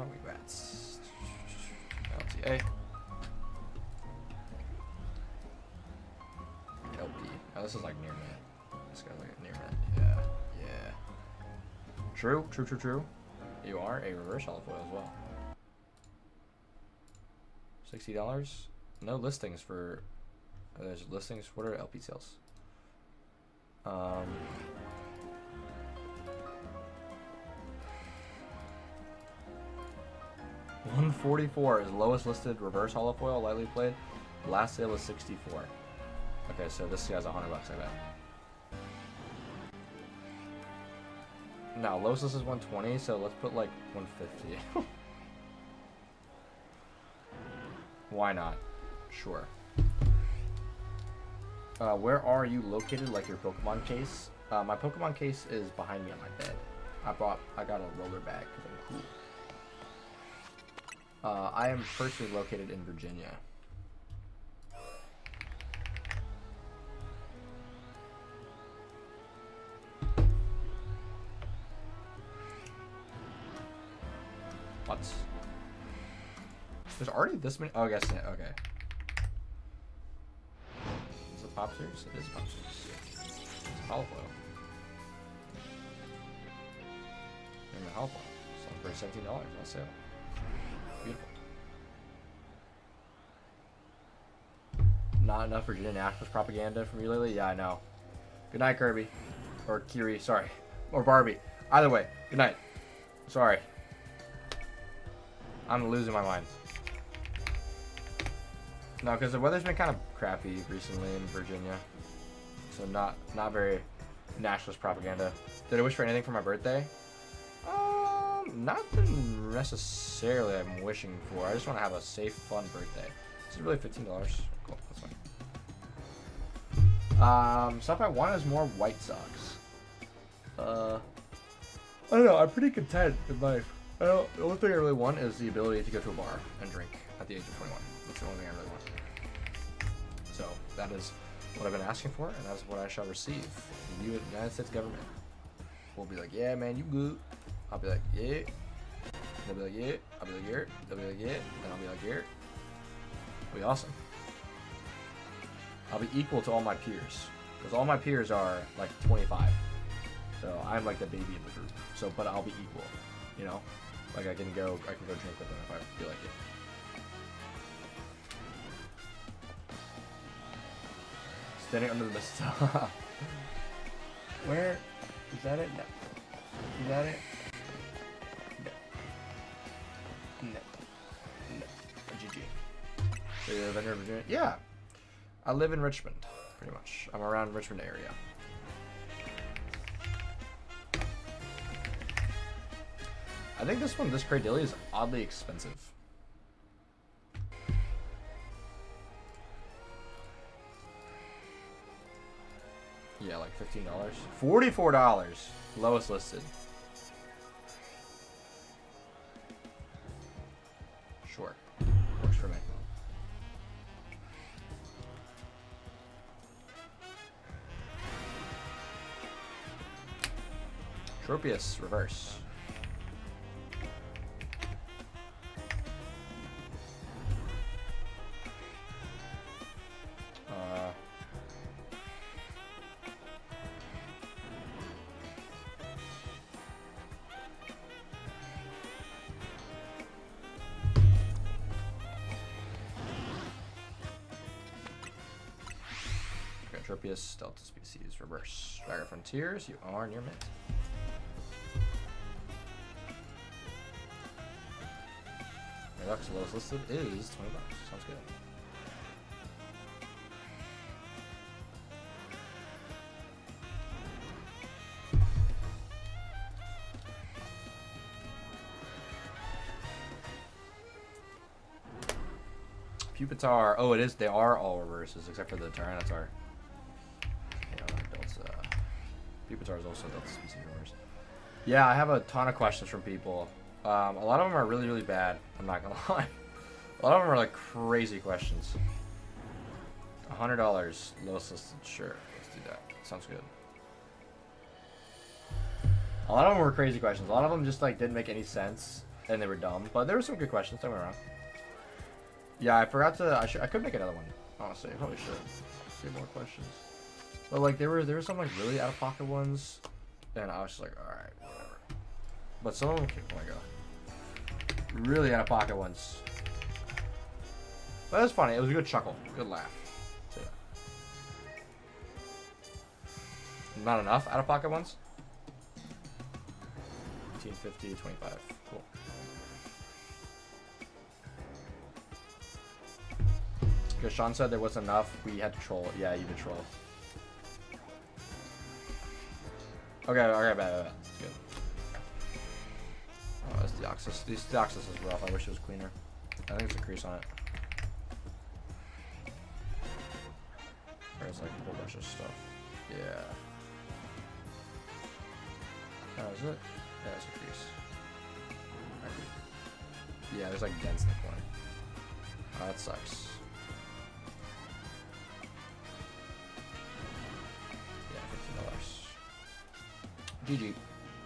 A: We got LTA. LP. Oh, this is like near mint. This guy's like near mint. Yeah. Yeah. True. True. True. True. You are a reverse olive oil as well. $60. No listings for. There's listings. What are LP sales? 144 is lowest listed reverse olive oil, lightly played. Last sale was 64. Okay, so this guy's $100, I bet. No, lowest list is 120, so let's put like 150. Why not? Sure. Where are you located? Like your Pokemon case? My Pokemon case is behind me on my bed. I got a roller bag because I'm cool. I am personally located in Virginia. What? There's already this many. Oh, I guess yeah. Okay. Is it pop series? It is pop series. It's olive oil. And the olive oil. Selling for $17 on sale. Beautiful. Not enough Virginia nationalist propaganda from you lately? Yeah, I know. Good night, Kirby. Or Kiri, sorry. Or Barbie. Either way, good night. Sorry. I'm losing my mind. No, because the weather's been kind of crappy recently in Virginia. So not very nationalist propaganda. Did I wish for anything for my birthday? Nothing necessarily I'm wishing for. I just want to have a safe, fun birthday. This is really $15. Cool, that's fine. Stuff I want is more White Sox. I don't know. I'm pretty content in life. The only thing I really want is the ability to go to a bar and drink at the age of 21. That's the only thing I really want. So that is what I've been asking for, and that's what I shall receive. The United States government will be like, yeah, man, you good. I'll be like, yeah. They'll be like, yeah. I'll be like, yeah. They'll be like, yeah. And I'll be like, yeah. It'll be awesome. I'll be equal to all my peers. Because all my peers are like 25. So I'm like the baby of the group. So, but I'll be equal. You know? Like I can go drink with them if I feel like it. Standing under the mist. Where? Is that it? No. Is that it? No. GG. So you live in Virginia? Yeah. I live in Richmond, pretty much. I'm around Richmond area. I think this Great Dilly is oddly expensive. Yeah, like $15. $44. Lowest listed. Sure. Works for me. Tropius, reverse. Tropius, Delta Species, reverse. Dragon Frontiers, you are near mint. Redux, lowest listed is $20. Sounds good. Pupitar. Oh, it is. They are all reverses except for the Tyranitar. Yeah, Delta. Pupitar is also Delta species reverse. Yeah, I have a ton of questions from people. A lot of them are really, really bad. I'm not gonna lie. A lot of them are like crazy questions. $100 lowest listed. Sure, let's do that. Sounds good. A lot of them were crazy questions. A lot of them just like didn't make any sense and they were dumb. But there were some good questions. Don't get me wrong. Yeah, I forgot to. I could make another one. Honestly, I probably should. Get more questions. But like there were some like really out of pocket ones, and I was just like, all right, whatever. But some of them, oh my god, really out of pocket ones. But it was funny. It was a good chuckle, good laugh. So, yeah. Not enough out of pocket ones. 1850, 25. Cool. Because Sean said there wasn't enough, we had to troll. Yeah, you did troll. Okay, bad. That's good. Oh, this Deoxys. This Deoxys is rough. I wish it was cleaner. I think there's a crease on it. There's like a whole bunch of stuff. Yeah. Oh, is it? Yeah, there's a crease. Yeah, there's like dents in the corner. Oh, that sucks. Yeah, $15. GG.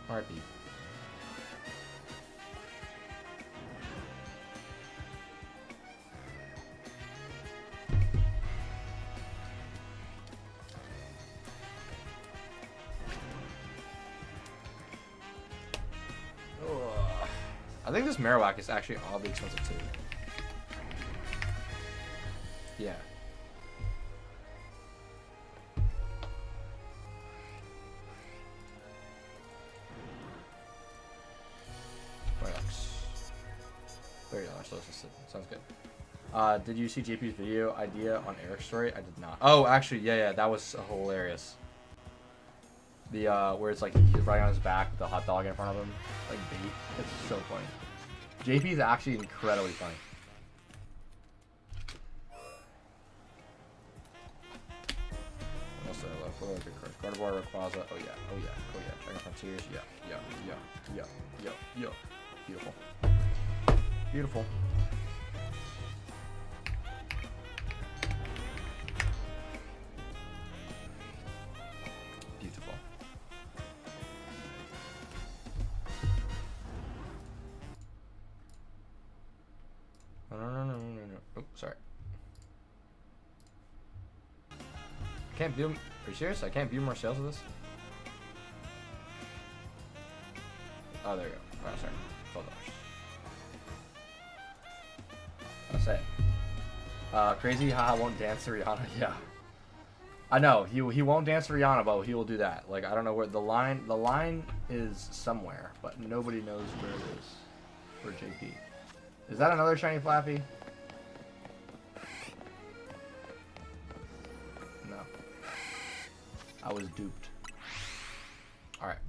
A: RIP. I think this Marowak is actually oddly expensive too. Yeah. $30. Sounds good. Did you see JP's video idea on Eric's story? I did not. Oh, actually, yeah, that was hilarious. The where it's like he's riding on his back with the hot dog in front of him, like bait. It's so funny. JP is actually incredibly funny. Also, good cards. Gardevoir, Rayquaza. Oh yeah. Dragon Frontiers. Yeah. Beautiful. Beautiful. No. Oh, sorry. Can't view. Are you serious? I can't view more sales of this? Oh, there you go. Oh, sorry. $12. I'll say. Crazy haha won't dance to Rihanna. Yeah. I know he won't dance to Rihanna, but he will do that. Like I don't know where the line is somewhere, but nobody knows where it is for JP. Is that another shiny Flappy? No. I was duped. Alright.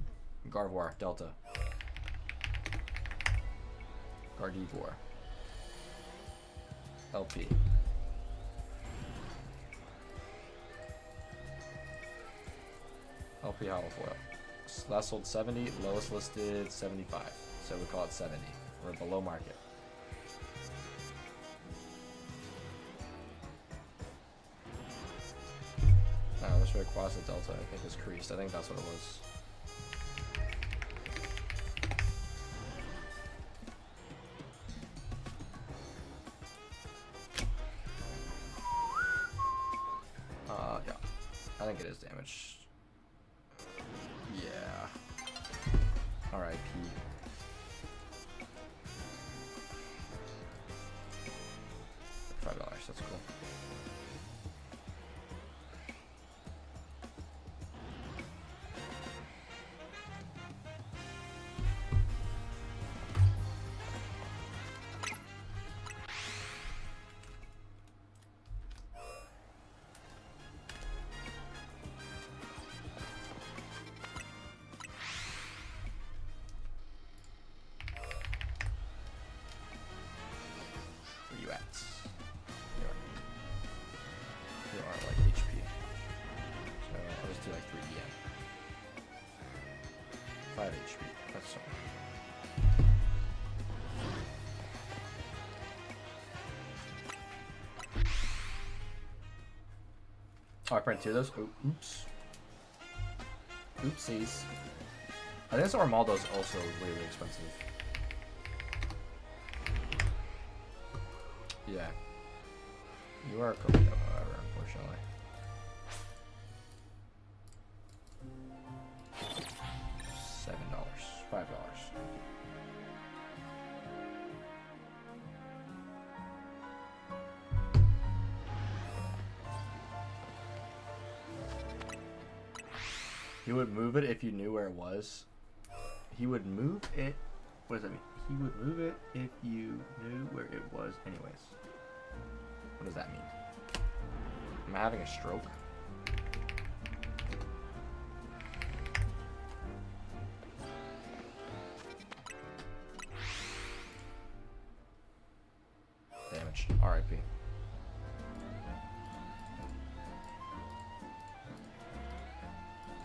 A: Gardevoir, Delta. Gardevoir. LP. LP Hollow Foil. Last sold 70, lowest listed 75. So we call it 70. We're below market. No, this Rayquaza Delta I think is creased. I think that's what it was. Yeah. I think it is damaged. Yeah. R.I.P. $5. That's cool.
B: HP. That's so. Oh, I printed 2 of those? Oh, oops. Oopsies. I think this Armaldo is also really expensive. Yeah. You are a Coquito, however, unfortunately. $7. $5. He would move it if you knew where it was. He would move it. What does that mean? He would move it if you knew where it was anyways. What does that mean? Am I having a stroke? Damage. RIP.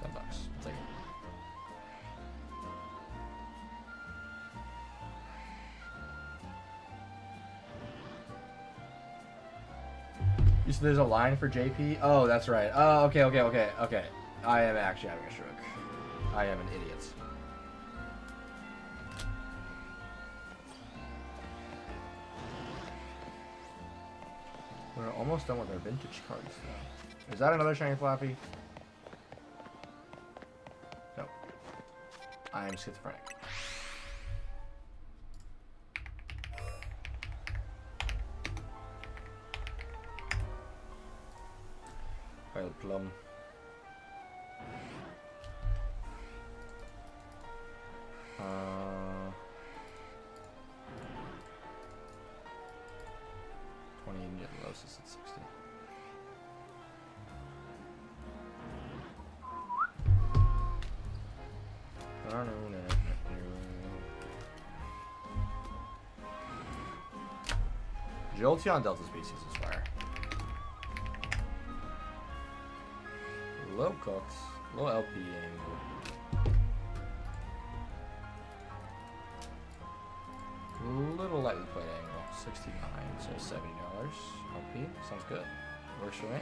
B: $10. I'll take it. You said there's a line for JP? Oh, that's right. Oh, okay. I am actually having a stroke. I am an idiot. We're almost done with our vintage cards, though. Is that another shiny floppy? No. I am schizophrenic. Pale plum. Uh, 20 and get lowest at 60. Jolteon Delta Species is fire. Low cooked, low LP angle. Little lightly played angle, 69, so $70 LP. Sounds good. Works for me.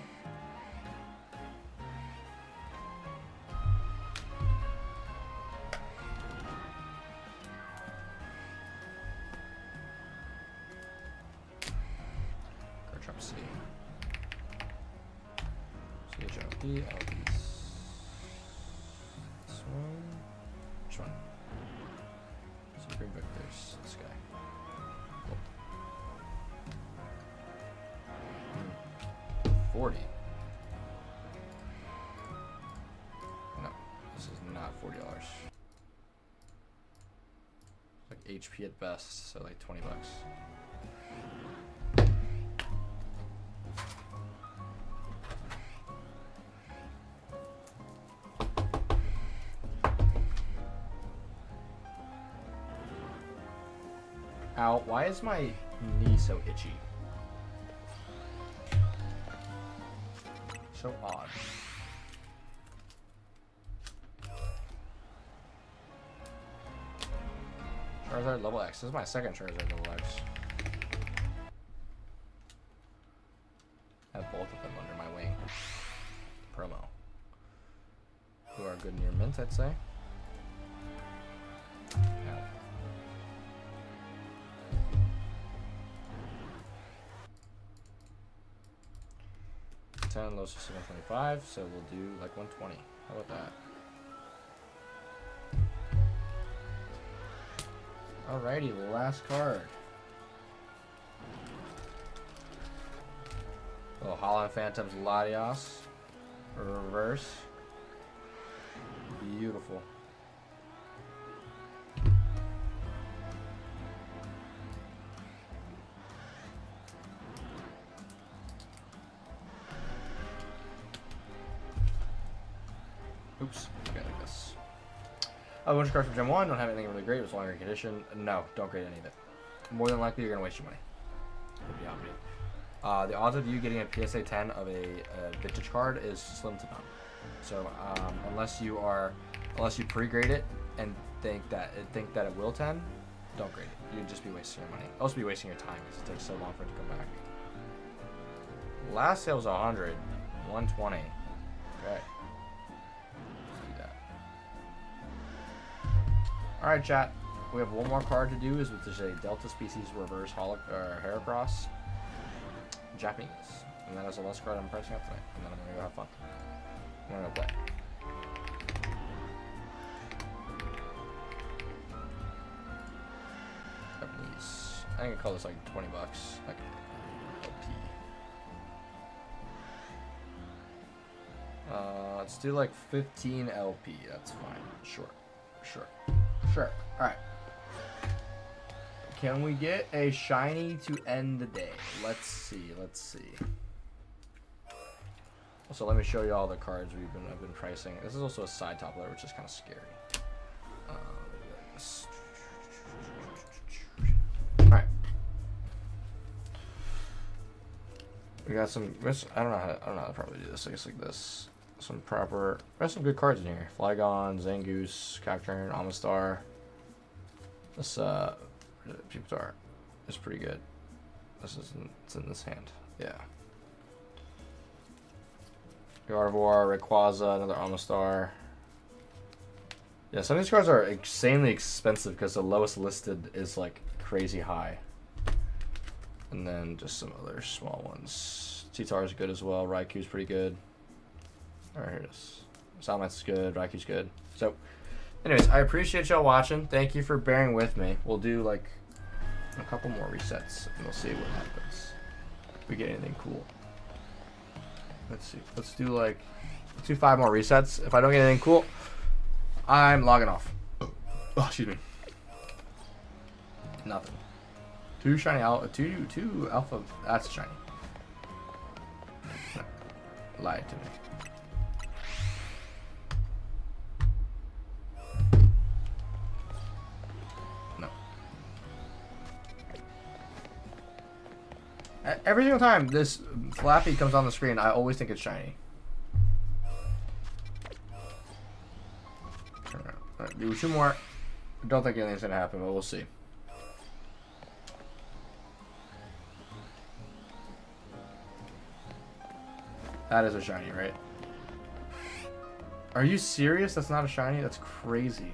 B: Garchomp C. CHLP, LPs. This one. Which one? Supreme Victors. This guy. Cool. 40. No, this is not $40. It's like HP at best, so like $20. Ow, why is my knee so itchy? So odd. Charizard level X. This is my second Charizard level X. I have both of them under my wing. Promo. Who are good near mint, I'd say. Ow. 10, lowest is 725, so we'll do like 120. How about that? Alrighty, last card. Oh, Holland Phantom's Latios. Reverse. Beautiful. Oops. Okay, like this. A bunch of cards from Gen 1. Don't have anything really great. It was longer condition. No, don't grade any of it. More than likely, you're going to waste your money. Would be obvious. The odds of you getting a PSA 10 of a vintage card is slim to none. So unless you pre-grade it and think that it will 10, don't grade it. You'd just be wasting your money. Also be wasting your time because it takes so long for it to come back. Last sale was 100, 120. Okay. Let's do that. All right, chat. We have one more card to do, which is a Delta Species Reverse Heracross Japanese. And that is the last card I'm pricing up tonight. And then I'm going to go have fun. I'm going to go play. Japanese. I think I call this like 20 bucks. Like LP. Let's do like 15 LP. That's fine. Sure. Alright. Can we get a shiny to end the day? Let's see. Also, let me show you all the cards I've been pricing. This is also a side top loader, which is kind of scary. Alright. We got some. I don't know how to probably do this. I guess like this. Some proper. There's some good cards in here. Flygon, Zangoose, Cacturn, Amistar. This Pupitar is pretty good. It's in this hand. Yeah. Gardevoir, Rayquaza, another Amistar. Yeah, some of these cards are insanely expensive because the lowest listed is like crazy high. And then just some other small ones. Titar is good as well. Raikou's pretty good. Alright, here it is. Salamence is good. Raikou's good. So, anyways, I appreciate y'all watching. Thank you for bearing with me. We'll do like a couple more resets and we'll see what happens. If we get anything cool. Let's see. Let's do 5 more resets. If I don't get anything cool, I'm logging off. Oh, excuse me. Nothing. 2 shiny alpha. 2 alpha. That's shiny. No. Lied to me. No. Every single time this Flappy comes on the screen, I always think it's shiny. Alright, do 2 more. I don't think anything's gonna happen, but we'll see. That is a shiny, right? Are you serious? That's not a shiny? That's crazy.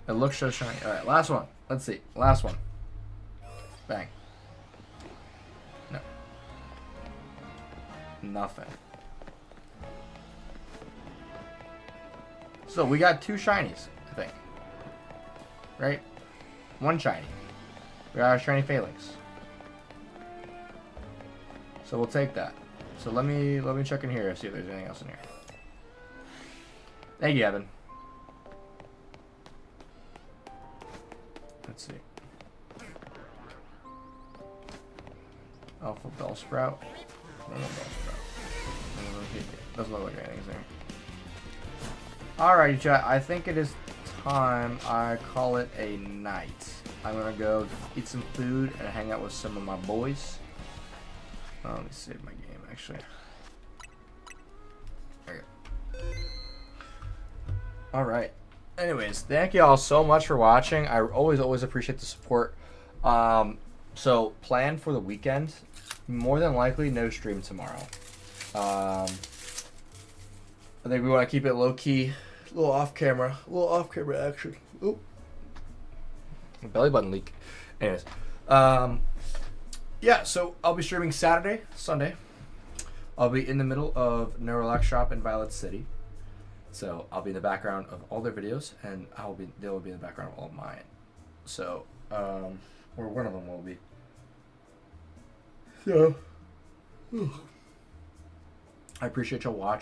B: It looks so shiny. Alright, last one. Let's see. Last one. Bang. No. Nothing. So we got 2 shinies, I think. Right? 1 shiny. We got our shiny Phalanx. So we'll take that. So let me check in here and see if there's anything else in here. Thank you, Evan. Let's see. Alpha Bellsprout. No Bellsprout. Doesn't look like anything's there. Alrighty, chat. I think it is time I call it a night. I'm gonna go eat some food and hang out with some of my boys. Let me save my game, actually. There we go. Alright. Anyways, thank you all so much for watching. I always appreciate the support. So, plan for the weekend. More than likely, no stream tomorrow. I think we want to keep it low-key. A little off-camera. A little off-camera action. Oop. Belly button leak. Anyways. Yeah, so I'll be streaming Saturday, Sunday. I'll be in the middle of No Relax Shop in Violet City. So I'll be in the background of all their videos, and they'll be in the background of all of mine. So, or one of them will be. So, I appreciate y'all watching.